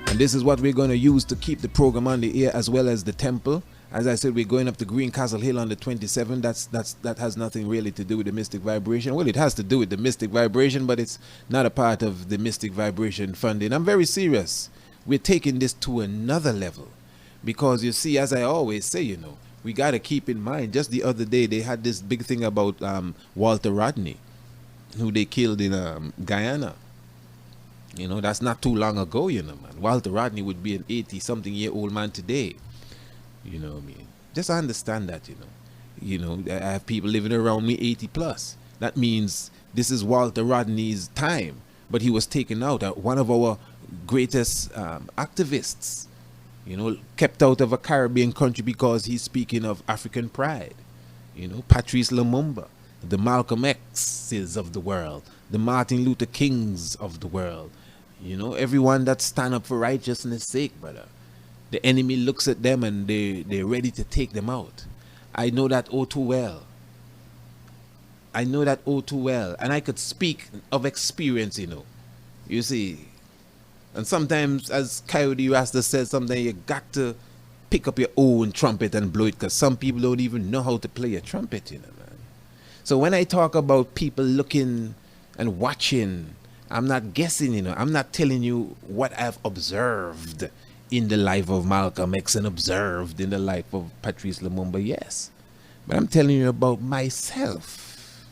And this is what we're going to use to keep the program on the air, as well as the temple. As I said, we're going up to Greencastle Hill on the 27th. That has nothing really to do with the Mystic Vibration. Well, it has to do with the Mystic Vibration, but it's not a part of the Mystic Vibration funding. I'm very serious. We're taking this to another level. Because you see, as I always say, you know, we got to keep in mind, just the other day, they had this big thing about Walter Rodney, who they killed in Guyana. You know, that's not too long ago, you know, man. Walter Rodney would be an 80-something-year-old man today. You know what I mean? Just understand that, you know. You know, I have people living around me 80 plus. That means this is Walter Rodney's time. But he was taken out. One of our greatest activists, you know, kept out of a Caribbean country because he's speaking of African pride. You know, Patrice Lumumba, the Malcolm X's of the world, the Martin Luther Kings of the world. You know, everyone that stand up for righteousness' sake, brother. The enemy looks at them and they're ready to take them out. I know that all too well. I know that all too well. And I could speak of experience, you know. You see. And sometimes, as Coyote Rasta says, sometimes you got to pick up your own trumpet and blow it, because some people don't even know how to play a trumpet, you know, man. So when I talk about people looking and watching, I'm not guessing, you know. I'm not telling you what I've observed in the life of Malcolm X and observed in the life of Patrice Lumumba, yes. But I'm telling you about myself.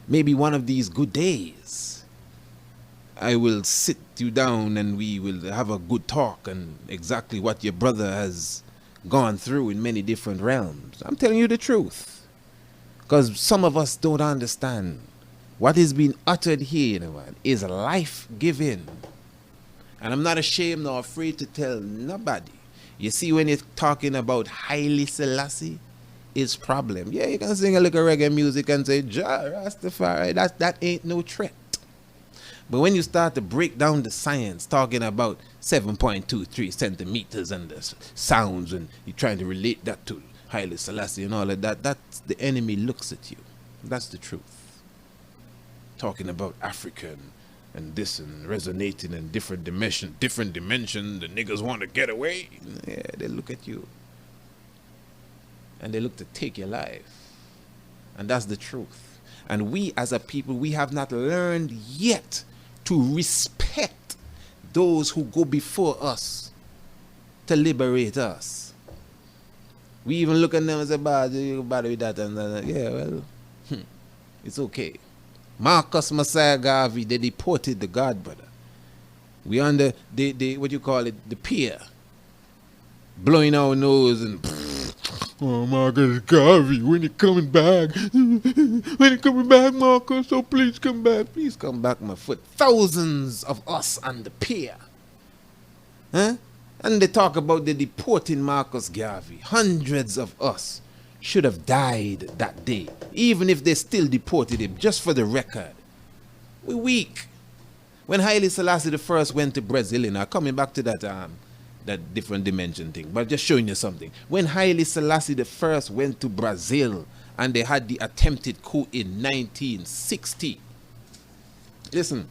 Maybe one of these good days, I will sit you down and we will have a good talk and exactly what your brother has gone through in many different realms. I'm telling you the truth. Because some of us don't understand what is being uttered here, man, is life-giving. And I'm not ashamed nor afraid to tell nobody. You see, when you're talking about Haile Selassie, it's problem. Yeah, you can sing a little reggae music and say, Jah Rastafari, that ain't no threat. But when you start to break down the science, talking about 7.23 centimeters and the sounds, and you're trying to relate that to Haile Selassie and all of that, that's the enemy looks at you. That's the truth. Talking about African and this and resonating in different dimension, the niggas want to get away. Yeah, they look at you. And they look to take your life. And that's the truth. And we as a people, we have not learned yet to respect those who go before us to liberate us. We even look at them and say, bad with that and that. Yeah, well, it's okay. Marcus Messiah Garvey, they deported the God brother. We under the what you call it, the pier, blowing our nose and oh, Marcus Garvey, when you coming back? When you coming back, Marcus? Oh, please come back. Please come back, my foot. Thousands of us on the pier. Huh? And they talk about the deporting Marcus Garvey. Hundreds of us should have died that day, even if they still deported him, just for the record. We're weak. When Haile Selassie I went to Brazil, now coming back to that different dimension thing, but just showing you something. When Haile Selassie I went to Brazil and they had the attempted coup in 1960, listen,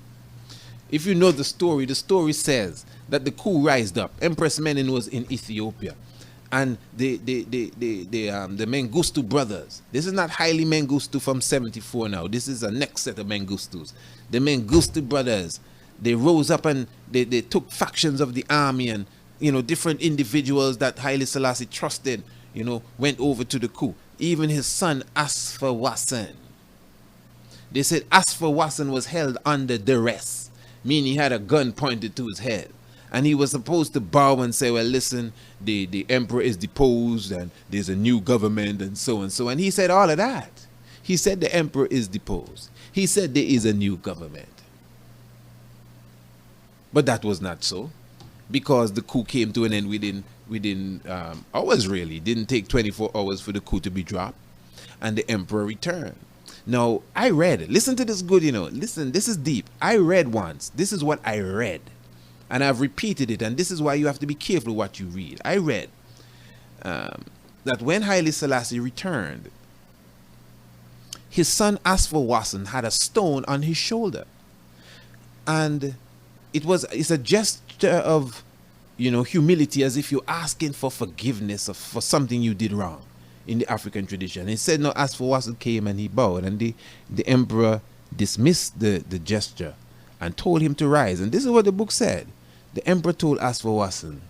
if you know the story says that the coup rised up. Empress Menen was in Ethiopia, and the Mengistu brothers. This is not Haile Mengistu from 74 now. This is a next set of Mengistus. The Mengistu brothers, they rose up and they took factions of the army, and different individuals that Haile Selassie trusted, went over to the coup. Even his son Asfa Wasson. They said Asfa Wasson was held under duress, meaning he had a gun pointed to his head. And he was supposed to bow and say, well, listen, the emperor is deposed and there's a new government and so and so. And he said all of that. He said the emperor is deposed. He said there is a new government. But that was not so, because the coup came to an end within hours, really. It didn't take 24 hours for the coup to be dropped, and the emperor returned. Now, I read, listen to this good, listen, this is deep. I read once, this is what I read, and I've repeated it, and this is why you have to be careful what you read. I read that when Haile Selassie returned, his son Asfa Wasson had a stone on his shoulder, and it's a gesture of humility, as if you're asking for forgiveness for something you did wrong in the African tradition. He said, no, Asfa Wasson came and he bowed, and the emperor dismissed the gesture and told him to rise. And this is what the book said. The emperor told Asfa Wasson,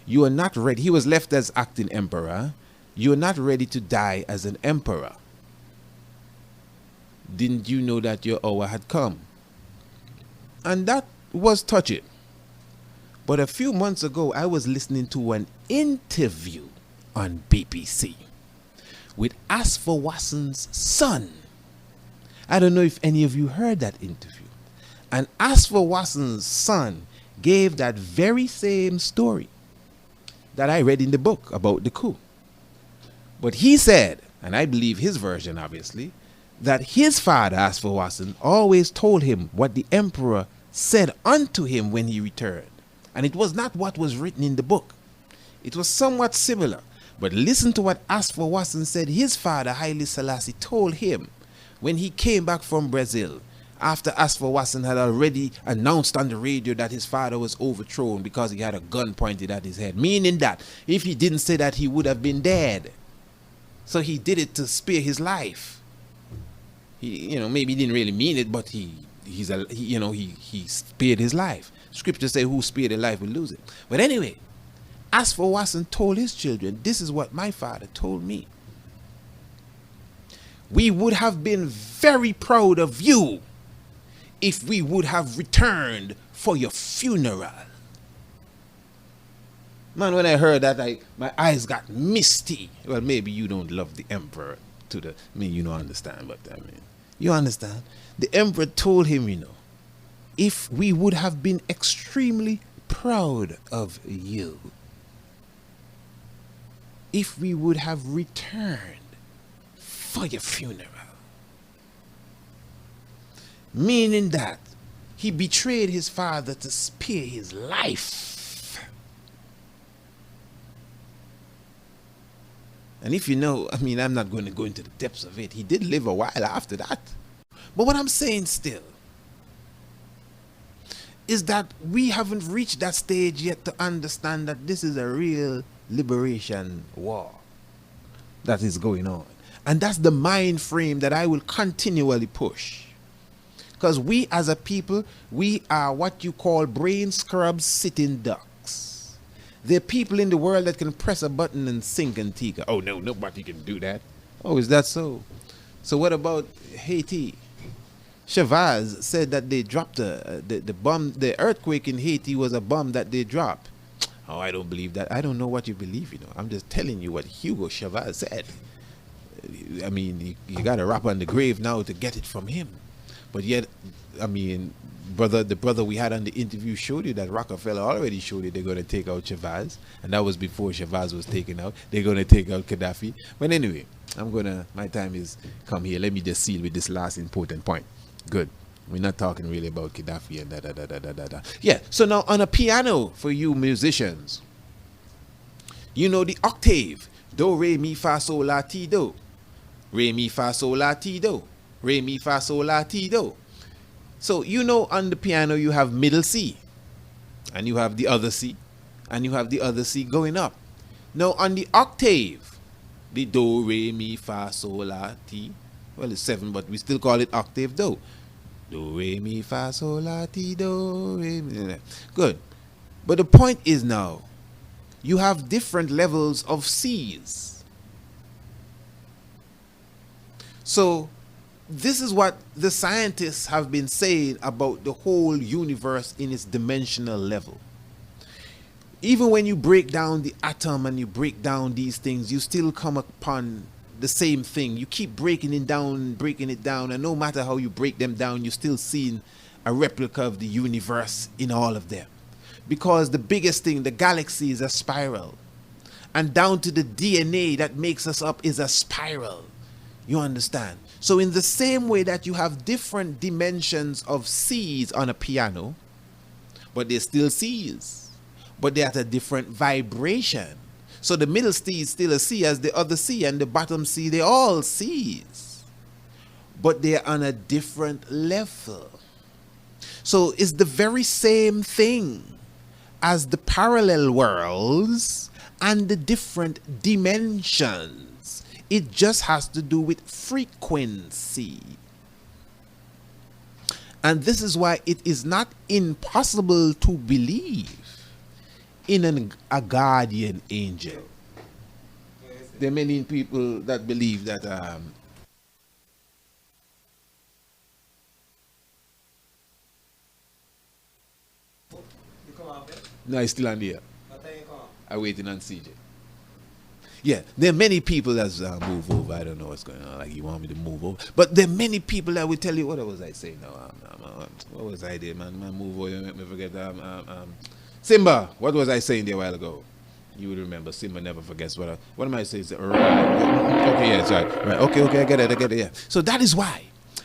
you are not ready. He was left as acting emperor. You are not ready to die as an emperor. Didn't you know that your hour had come? And that was touching. But a few months ago, I was listening to an interview on BBC with Asfa Wasson's son. I don't know if any of you heard that interview. And Asfa Wasson's son gave that very same story that I read in the book about the coup. But he said, and I believe his version obviously, that his father, Asfa Wasson, always told him what the emperor said unto him when he returned. And it was not what was written in the book. It was somewhat similar. But listen to what Asfa Wasson said his father, Haile Selassie, told him when he came back from Brazil, after Asfa Wasson had already announced on the radio that his father was overthrown because he had a gun pointed at his head. Meaning that if he didn't say that, he would have been dead. So he did it to spare his life. He, maybe he didn't really mean it, but he spared his life. Scripture says, who spared a life will lose it. But anyway, Asfa Wasson told his children, this is what my father told me. We would have been very proud of you if we would have returned for your funeral. Man, when I heard that, my eyes got misty. Well, maybe you don't love the emperor you don't understand, but you understand. The emperor told him, if we would have been extremely proud of you, if we would have returned for your funeral. Meaning that he betrayed his father to spare his life. And if I'm not going to go into the depths of it. He did live a while after that. But what I'm saying still is that we haven't reached that stage yet to understand that this is a real liberation war that is going on. And that's the mind frame that I will continually push. Because we as a people, we are what you call brain scrubs sitting ducks. There are people in the world that can press a button and sink Antigua. Oh no, nobody can do that. Oh, is that so? So what about Haiti? Chavez said that they dropped the bomb. The earthquake in Haiti was a bomb that they dropped. Oh, I don't believe that. I don't know what you believe, I'm just telling you what Hugo Chavez said. You got to rap on the grave now to get it from him. But yet, the brother we had on the interview showed you that Rockefeller already showed you they're going to take out Chavez. And that was before Chavez was taken out. They're going to take out Gaddafi. But anyway, my time is come here. Let me just seal with this last important point. Good. We're not talking really about Gaddafi and da. Yeah, so now on a piano for you musicians, the octave. Do, re, mi, fa, sol, la, ti, do. Re, mi, fa, sol, la, ti, do. Re, mi, fa, sol, la, ti, do. So on the piano you have middle C. And you have the other C. And you have the other C going up. Now on the octave, the do, re, mi, fa, sol, la, ti. Well, it's 7, but we still call it octave do. Do, re, mi, fa, sol, la, ti, do, re, mi. Good. But the point is now, you have different levels of C's. So, this is what the scientists have been saying about the whole universe in its dimensional level. Even when you break down the atom and you break down these things, you still come upon the same thing. You keep breaking it down, and no matter how you break them down, you're still seeing a replica of the universe in all of them. Because the biggest thing, the galaxy, is a spiral. And down to the DNA that makes us up is a spiral. You understand? So in the same way that you have different dimensions of C's on a piano, but they're still C's, but they're at a different vibration. So the middle C is still a C as the other C, and the bottom C, they're all C's, but they're on a different level. So it's the very same thing as the parallel worlds and the different dimensions. It just has to do with frequency. And this is why it is not impossible to believe in a guardian angel. There are many people that believe that no, he's still on the air. I'm waiting on CJ. Yeah, there are many people that move over. I don't know what's going on. Like, you want me to move over? But there are many people that will tell you, what was I saying now? What was I there, man? Move over, you make me forget. Simba, what was I saying there a while ago? You would remember. Simba never forgets. What am I saying? Okay, yeah, sorry. Right. Okay, I get it, yeah. So that is why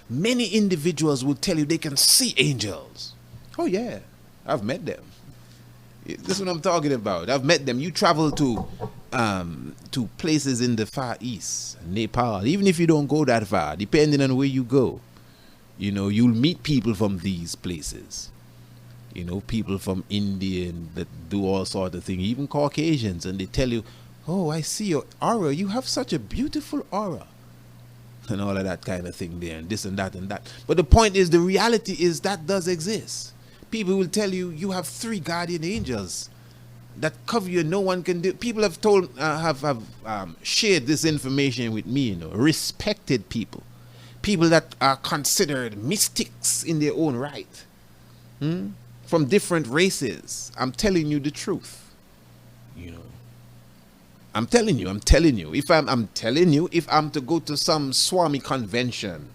many individuals will tell you they can see angels. Oh, yeah, I've met them. This is what I'm talking about. I've met them. You travel to places in the Far East, Nepal. Even if you don't go that far, depending on where you go, you'll meet people from these places. People from India that do all sorts of things, even Caucasians, and they tell you, oh, I see your aura. You have such a beautiful aura. And all of that kind of thing there, and this and that and that. But the point is, the reality is that does exist. People will tell you, you have 3 guardian angels that cover you. No one can do. People have told, have shared this information with me. Respected people people that are considered mystics in their own right, from different races. I'm telling you the truth. You know, I'm telling you. If I'm to go to some Swami convention,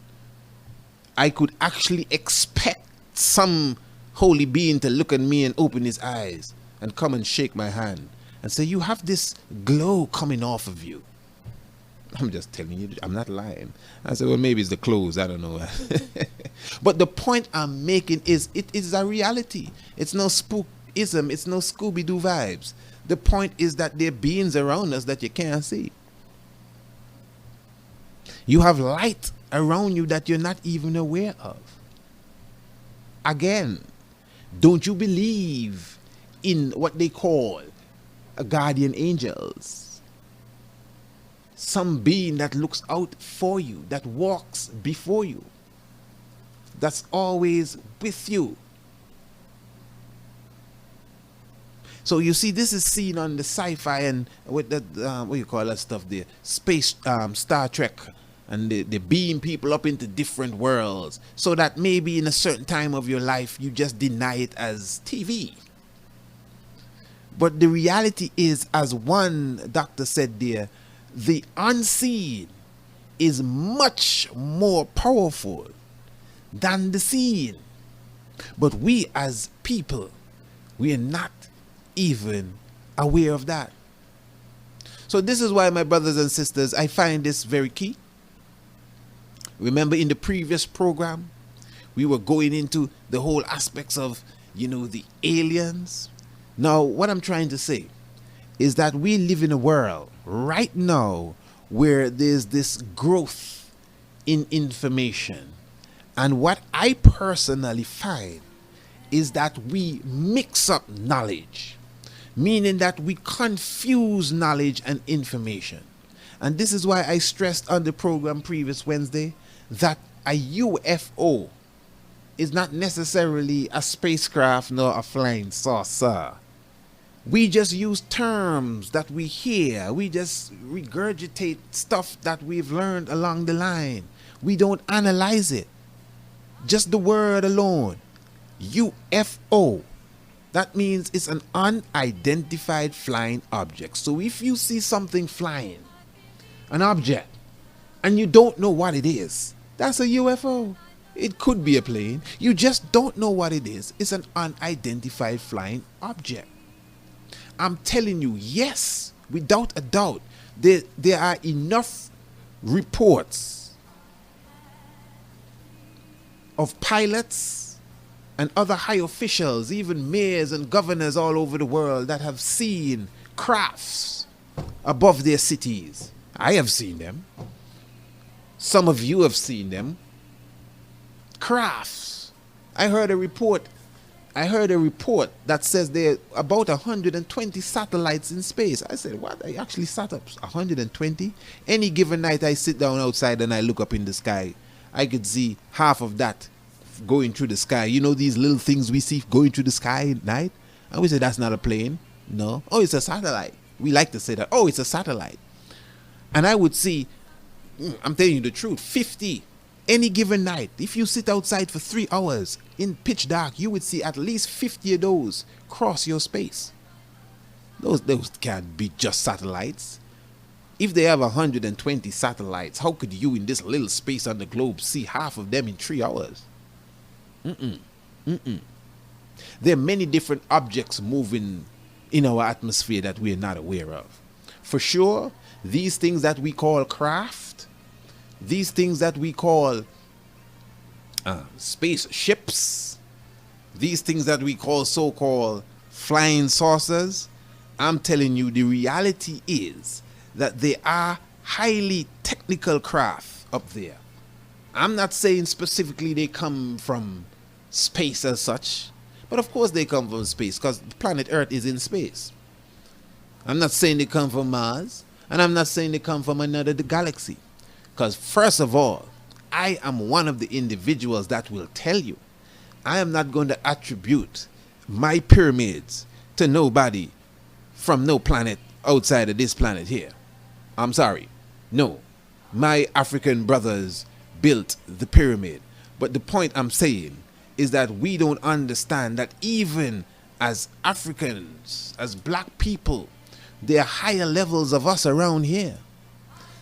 I could actually expect some holy being to look at me and open his eyes and come and shake my hand and say, you have this glow coming off of you. I'm just telling you, I'm not lying. I said, well, maybe it's the clothes, I don't know. But the point I'm making is, it is a reality. It's no spookism, it's no Scooby-Doo vibes. The point is that there are beings around us that you can't see. You have light around you that you're not even aware of. Again, don't you believe in what they call guardian angels? Some being that looks out for you, that walks before you, that's always with you. So you see, this is seen on the sci-fi and with the what you call that stuff there, space, Star Trek, and they beam people up into different worlds, so that maybe in a certain time of your life you just deny it as TV. But the reality is, as one doctor said there, the unseen is much more powerful than the seen. But we as people, we are not even aware of that. So this is why, my brothers and sisters, I find this very key. Remember, in the previous program, we were going into the whole aspects of, the aliens. Now, what I'm trying to say is that we live in a world right now where there's this growth in information. And what I personally find is that we mix up knowledge, meaning that we confuse knowledge and information. And this is why I stressed on the program previous Wednesday that a UFO is not necessarily a spacecraft nor a flying saucer. We just use terms that we hear. We just regurgitate stuff that we've learned along the line. We don't analyze it. Just the word alone, UFO. That means it's an unidentified flying object. So if you see something flying, an object, and you don't know what it is, that's a UFO. It could be a plane. You just don't know what it is. It's an unidentified flying object. I'm telling you, yes, without a doubt, there are enough reports of pilots and other high officials, even mayors and governors all over the world, that have seen crafts above their cities. I have seen them. Some of you have seen them. Crafts. I heard a report that says there are about 120 satellites in space. I said, what? I actually sat up 120? Any given night I sit down outside and I look up in the sky, I could see half of that going through the sky. You know these little things we see going through the sky at night? And we say, that's not a plane. No. Oh, it's a satellite. We like to say that. Oh, it's a satellite. And I would see, I'm telling you the truth, 50 any given night. If you sit outside for 3 hours in pitch dark, you would see at least 50 of those cross your space. Those can't be just satellites. If they have 120 satellites, how could you in this little space on the globe see half of them in 3 hours? There are many different objects moving in our atmosphere that we are not aware of. For sure, these things that we call craft, these things that we call spaceships, these things that we call so-called flying saucers, I'm telling you, the reality is that they are highly technical craft up there. I'm not saying specifically they come from space as such, but of course they come from space because planet Earth is in space. I'm not saying they come from Mars, and I'm not saying they come from another galaxy. Because first of all, I am one of the individuals that will tell you, I am not going to attribute my pyramids to nobody from no planet outside of this planet here. I'm sorry. No. My African brothers built the pyramid. But the point I'm saying is that we don't understand that even as Africans, as black people, there are higher levels of us around here.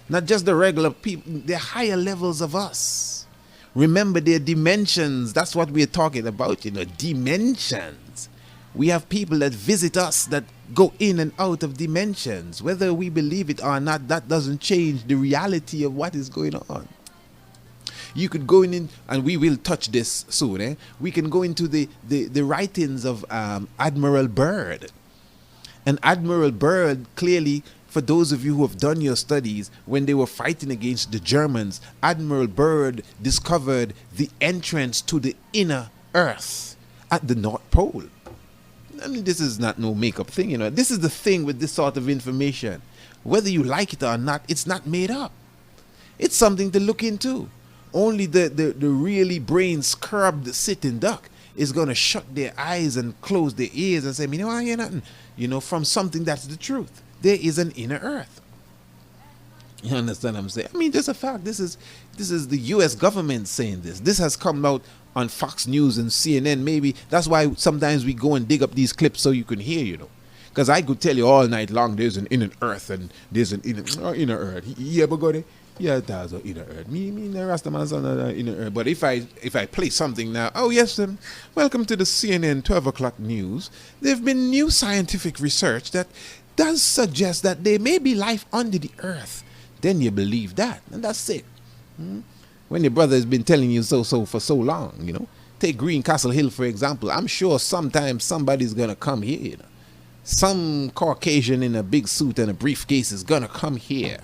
Not just the regular people, there are higher levels of us. Remember, there are dimensions. That's what we're talking about, dimensions. We have people that visit us that go in and out of dimensions. Whether we believe it or not, that doesn't change the reality of what is going on. You could go in, and we will touch this soon. We can go into the writings of Admiral Byrd. And Admiral Byrd, clearly, for those of you who have done your studies, when they were fighting against the Germans, Admiral Byrd discovered the entrance to the inner Earth at the North Pole. I mean, this is not no make-up thing, This is the thing with this sort of information. Whether you like it or not, it's not made up. It's something to look into. Only the really brain-scrubbed sitting duck is going to shut their eyes and close their ears and say, I hear nothing. From something that's the truth. There is an inner Earth. You understand what I'm saying? I mean, just a fact. This is the U.S. government saying this. This has come out on Fox News and CNN. Maybe that's why sometimes we go and dig up these clips so you can hear, Because I could tell you all night long there's an inner Earth and there's an inner Earth. You ever go there? Yeah, there's an inner Earth. Me, the Rastaman's on the inner Earth. But if I play something now, oh yes, welcome to the CNN 12 o'clock news. There've been new scientific research that does suggest that there may be life under the earth. Then you believe that, and that's it. When your brother has been telling you so for so long, Take Greencastle Hill, for example. I'm sure sometime somebody's going to come here, Some Caucasian in a big suit and a briefcase is going to come here.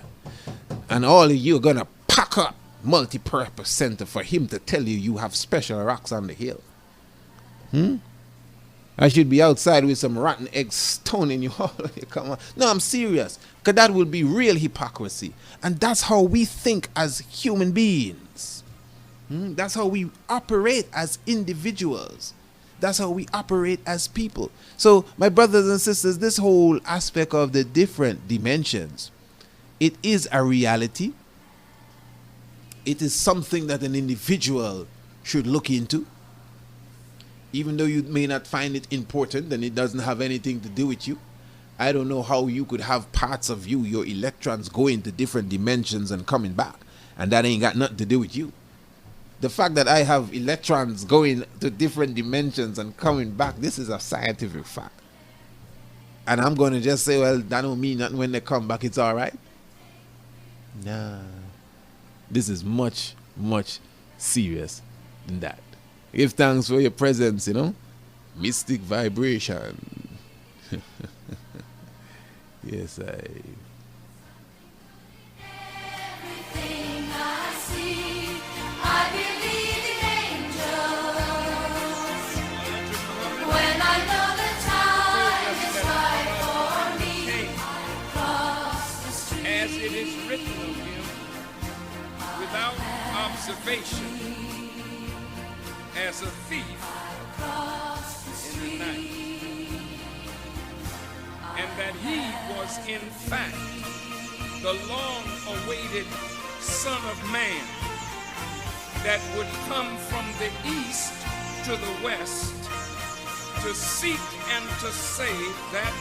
And all of you are going to pack up multi-purpose center for him to tell you have special rocks on the hill. I should be outside with some rotten eggs stoning you all. Come on. No, I'm serious. Because that would be real hypocrisy. And that's how we think as human beings. That's how we operate as individuals. That's how we operate as people. So, my brothers and sisters, this whole aspect of the different dimensions, it is a reality. It is something that an individual should look into. Even though you may not find it important and it doesn't have anything to do with you. I don't know how you could have parts of you, your electrons, going to different dimensions and coming back. And that ain't got nothing to do with you. The fact that I have electrons going to different dimensions and coming back, this is a scientific fact. And I'm going to just say, well, that don't mean nothing when they come back, it's all right. Nah. This is much, much serious than that. Give thanks for your presence, Mystic vibration. Yes, Everything I see, I believe in angels. When I know the time is right for me, I cross the street. As it is written of him, without observation, as a thief in the night, and that he was in fact the long-awaited Son of Man that would come from the east to the west to seek and to save that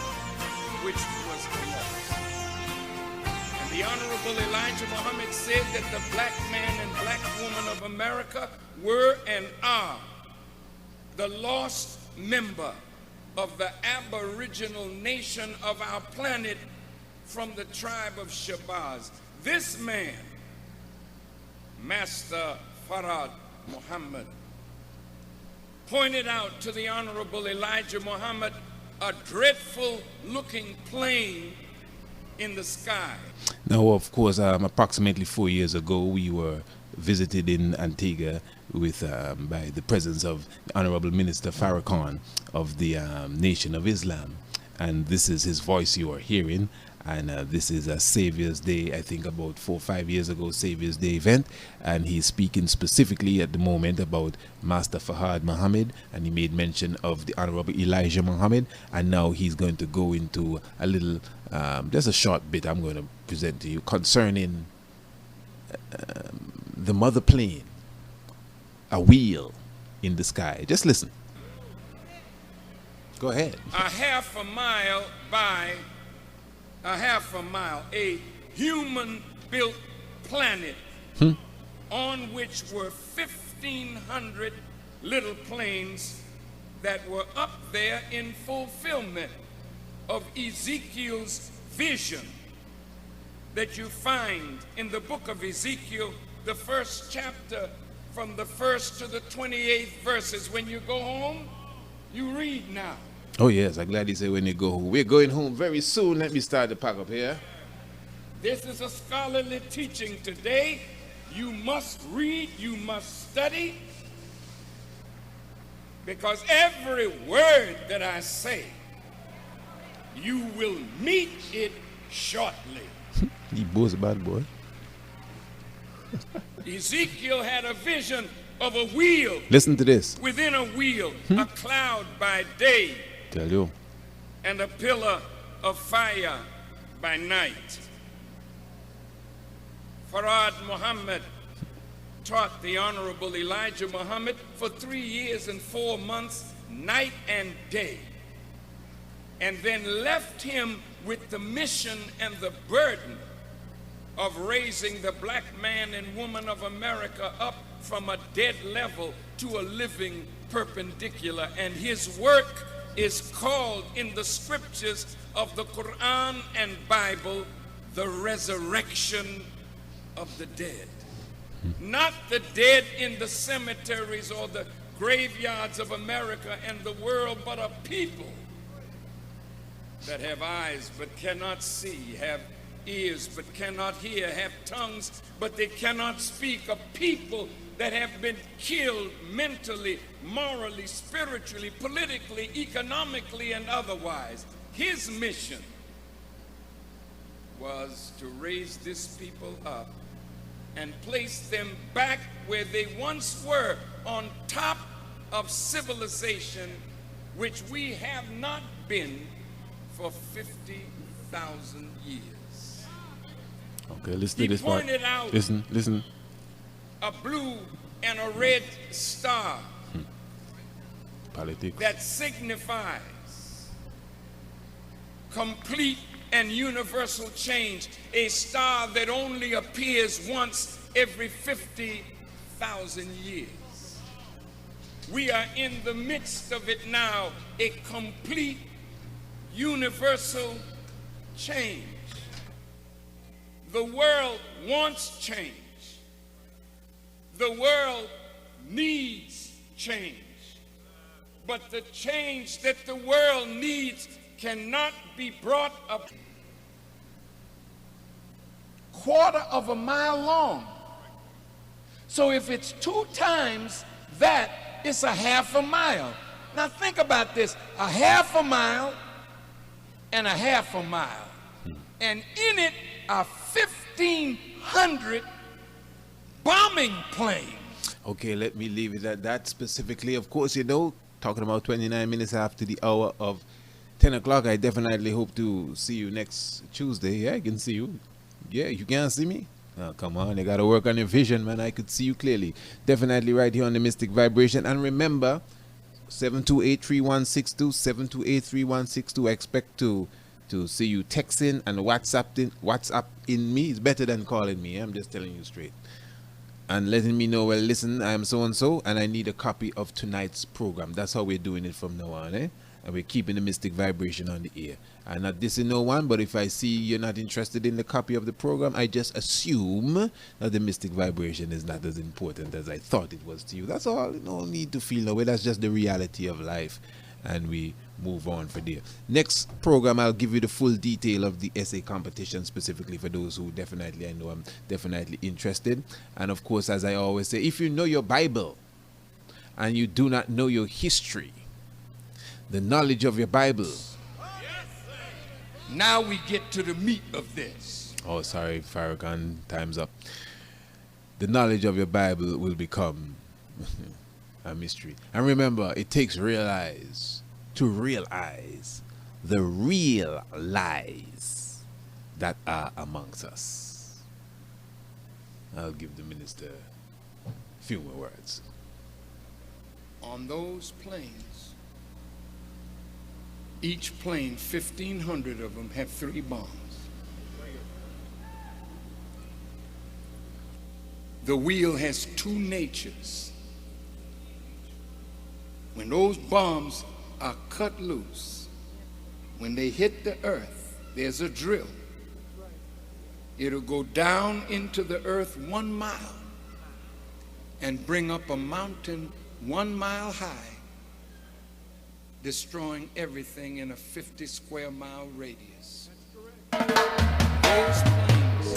which was lost. And the Honorable Elijah Muhammad said that the black man and black woman of America were and are the lost member of the aboriginal nation of our planet from the tribe of Shabazz. This man, Master Farad Muhammad, pointed out to the Honorable Elijah Muhammad a dreadful looking plane in the sky. Now, of course, approximately 4 years ago, we were visited in Antigua with by the presence of the Honorable Minister Farrakhan of the Nation of Islam, and this is his voice you are hearing. And this is a Savior's Day, I think about 4 or 5 years ago, Savior's Day event, and he's speaking specifically at the moment about Master Farad Muhammad, and he made mention of the Honorable Elijah Muhammad, and now he's going to go into a little, just a short bit I'm going to present to you concerning the mother plane, a wheel in the sky. Just listen. Go ahead. A half a mile by a half a mile, a human-built planet on which were 1,500 little planes that were up there in fulfillment of Ezekiel's vision that you find in the book of Ezekiel, the first chapter, from the 1st to the 28th verses. When you go home, you read now. Oh yes, I'm glad he said when you go home. We're going home very soon. Let me start the pack up here. This is a scholarly teaching today. You must read, you must study, because every word that I say, you will meet it shortly. He boasts bad boy. Ezekiel had a vision of a wheel. Listen to this. Within a wheel, a cloud by day, Tell you. and a pillar of fire by night. Farad Muhammad taught the Honorable Elijah Muhammad for 3 years and 4 months, night and day, and then left him with the mission and the burden of raising the black man and woman of America up from a dead level to a living perpendicular. And his work is called in the scriptures of the Quran and Bible the resurrection of the dead. Not the dead in the cemeteries or the graveyards of America and the world, but a people that have eyes but cannot see, have ears but cannot hear, have tongues but they cannot speak, a people that have been killed mentally, morally, spiritually, politically, economically, and otherwise. His mission was to raise this people up and place them back where they once were, on top of civilization, which we have not been for 50,000 years. Okay, listen He to this part. pointed out Listen. a blue and a red star Politics. that signifies complete and universal change, a star that only appears once every 50,000 years. We are in the midst of it now, a complete universal change. The world wants change. The world needs change. But the change that the world needs cannot be brought up quarter of a mile long. So if it's 2 times that, it's a half a mile. Now think about this, a half a mile and a half a mile. And in it are 1,500 bombing planes. Okay, let me leave it at that specifically. Of course, you know, talking about 29 minutes after the hour of 10 o'clock, I definitely hope to see you next Tuesday. Yeah, I can see you. Yeah, you can't see me? Oh, come on, you got to work on your vision, man. I could see you clearly. Definitely right here on the Mystic Vibration. And remember, 728-3162, 728-3162. I expect to see you texting and WhatsApp in me. It's better than calling me. I'm just telling you straight. And letting me know, well, listen, I am so-and-so, and I need a copy of tonight's program. That's how we're doing it from now on, eh? And we're keeping the Mystic Vibration on the air. I'm not dissing no one, but if I see you're not interested in the copy of the program, I just assume that the Mystic Vibration is not as important as I thought it was to you. That's all. No need to feel no way. That's just the reality of life. And we move on for there. Next program, I'll give you the full detail of the essay competition, specifically for those who definitely, I know I'm definitely interested. And of course, as I always say, if you know your Bible and you do not know your history, the knowledge of your Bible. Now we get to the meat of this. Oh, sorry, Farrakhan, time's up. The knowledge of your Bible will become a mystery. And remember, it takes real eyes to realize the real lies that are amongst us. I'll give the minister a few more words. On those planes, each plane, 1,500 of them, have 3 bombs. The wheel has 2 natures. When those bombs are cut loose, when they hit the earth, there's a drill. It'll go down into the earth 1 mile and bring up a mountain 1 mile high, destroying everything in a 50 square mile radius. Those planes.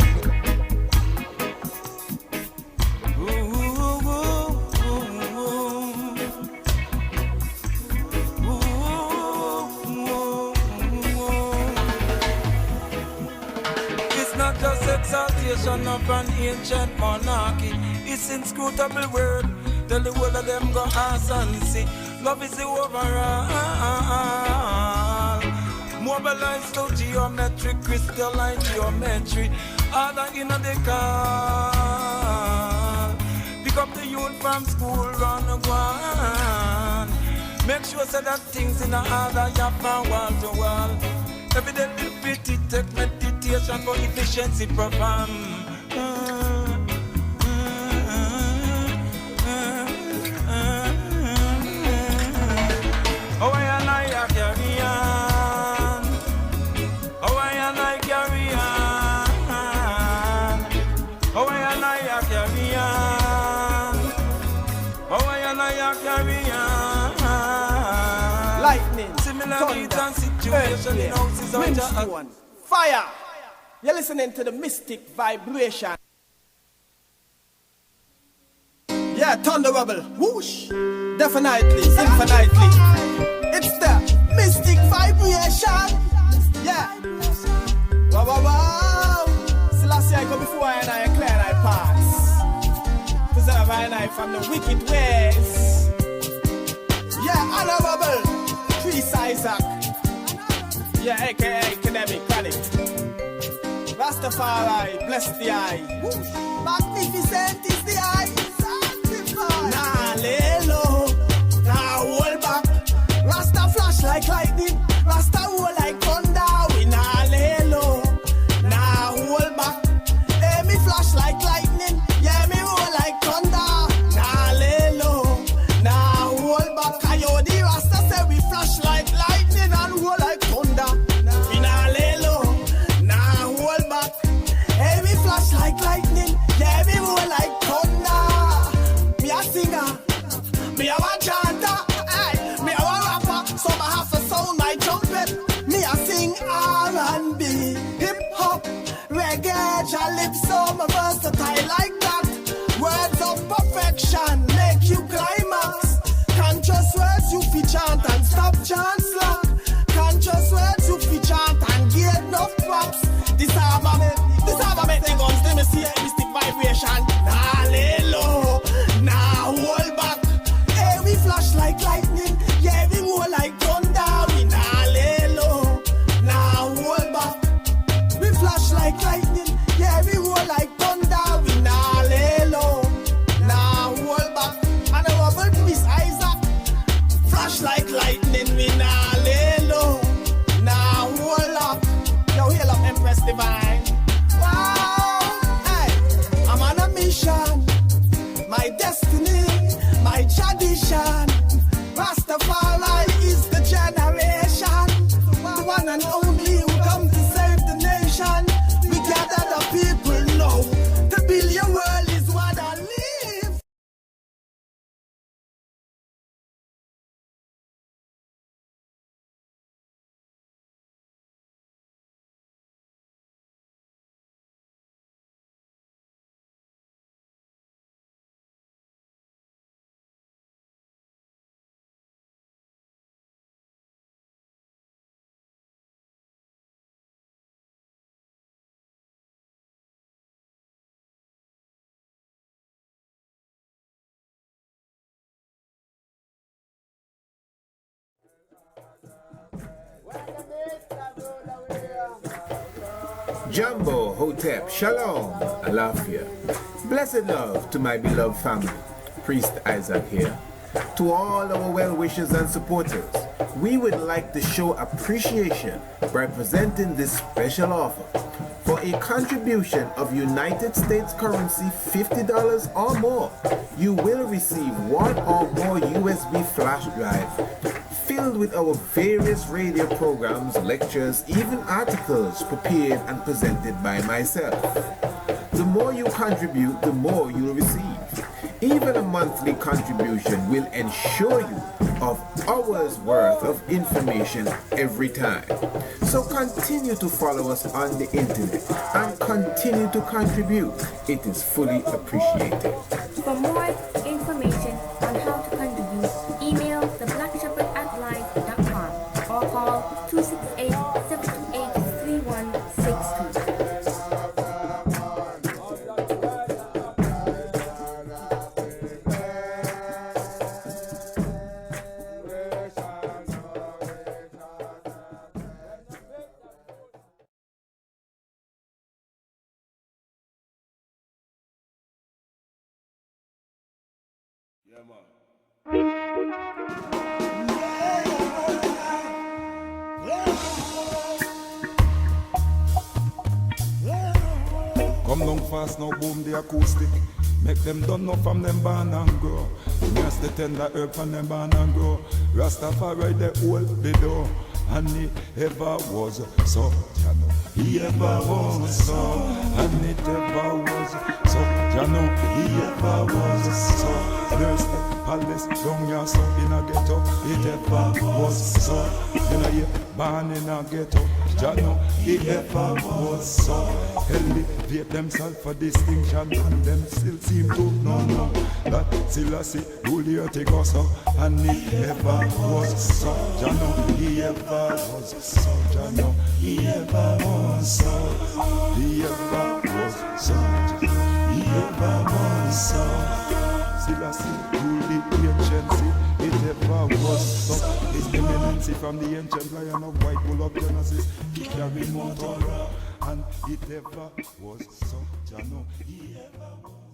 It's not just exaltation of an ancient monarchy. It's inscrutable word. Tell the world of them go ask and see. Love is the overall. Mobilize to geometric, crystalline geometry. All that in the car. Pick up the youth from school, run a one. Make sure say that things in the order, you from wall to wall. Evidently pity, take meditation for efficiency program. Oh, I and I carry on. Oh, I and I carry on. Oh, I and I carry on. Oh, I and I carry on. Lightning, Similar needs and thunder, situation in houses of brimstone, fire. You're listening to the mystic vibration. Yeah, thunder rubble, whoosh, definitely, infinitely. It's the mystic vibration. Yeah. Wow, wow, wow. Selassie, I go before I and I clear and I pass. Preserve I and I from the wicked ways. Yeah, honorable, Priest Isaac. Yeah, aka academic panic. Rastafari, bless the eye. Whoosh. Magnificent is the eye. Nah, lay low, nah, hold back. Rasta flash like lightning, Rasta roll like thunder. We nah lay low, nah, hold back. Hey, me flash like lightning, yeah, me roll like thunder. Nah, lay low, nah, hold back. Coyote Rasta say we flash like lightning and roll like thunder. We nah lay low, nah, hold back. Hey, me flash like lightning, yeah, me roll like thunder. Me a singer, me a chanter, aye. Me a rapper, so I have to sound my trumpet. Me a sing R&B, hip hop, reggae, calypso. Me versatile like that. Words of perfection make you climax. Conscious words you fi chant and stop chant slack. Conscious words you fi chant and get enough props. This armament, they guns, let me see a mystic vibration. Nah, lay low, nah, hold back. Hey, we flash like lightning, yeah, we roll like thunder. We nah lay low, nah, hold back. We flash like lightning, yeah, we roll like thunder. We nah lay low, nah, hold back. And a rubber Priest Isaac, flash like lightning, we nah lay low, nah, hold up. Yo, hail up Empress Divine. Wow, hey, I'm on a mission. My destiny, my tradition. Rastafari is the generation. The one and only who come to save the nation. We gather the people now. The billion world is what I live. Jumbo, Hotep, Shalom, Alafia. Blessed love to my beloved family. Priest Isaac here. To all our well-wishers and supporters, we would like to show appreciation by presenting this special offer. For a contribution of United States currency $50 or more, you will receive one or more USB flash drive filled with our various radio programs, lectures, even articles prepared and presented by myself. The more you contribute, the more you'll receive. Even a monthly contribution will ensure you of hours worth of information every time. So continue to follow us on the internet and continue to contribute. It is fully appreciated. For more information on how to contribute, email theblackshepherd@live.com or call 268-728-3162. Come down fast now, boom the acoustic. Make them done know from them born and grow. Yes, the tender herb from them born and grow. Rastafari the hold the door. And he ever was so, you know. He ever was so, and it ever was so, you know. He ever was so. There's the palace down here so in a ghetto. It ever was so, you know. You born in a ghetto, you know. He ever was so. Elevate themselves for distinction, and them still seem to know that Selassie rule here take us up, and it ever was so, you know. He ever was so, you know. He ever was so. He ever was so. He ever was so. Selassie rule the anciency. It ever was so. His eminency from the ancient lion of white bull of Genesis. He carried more Torah, and it ever was so, you know. He ever was.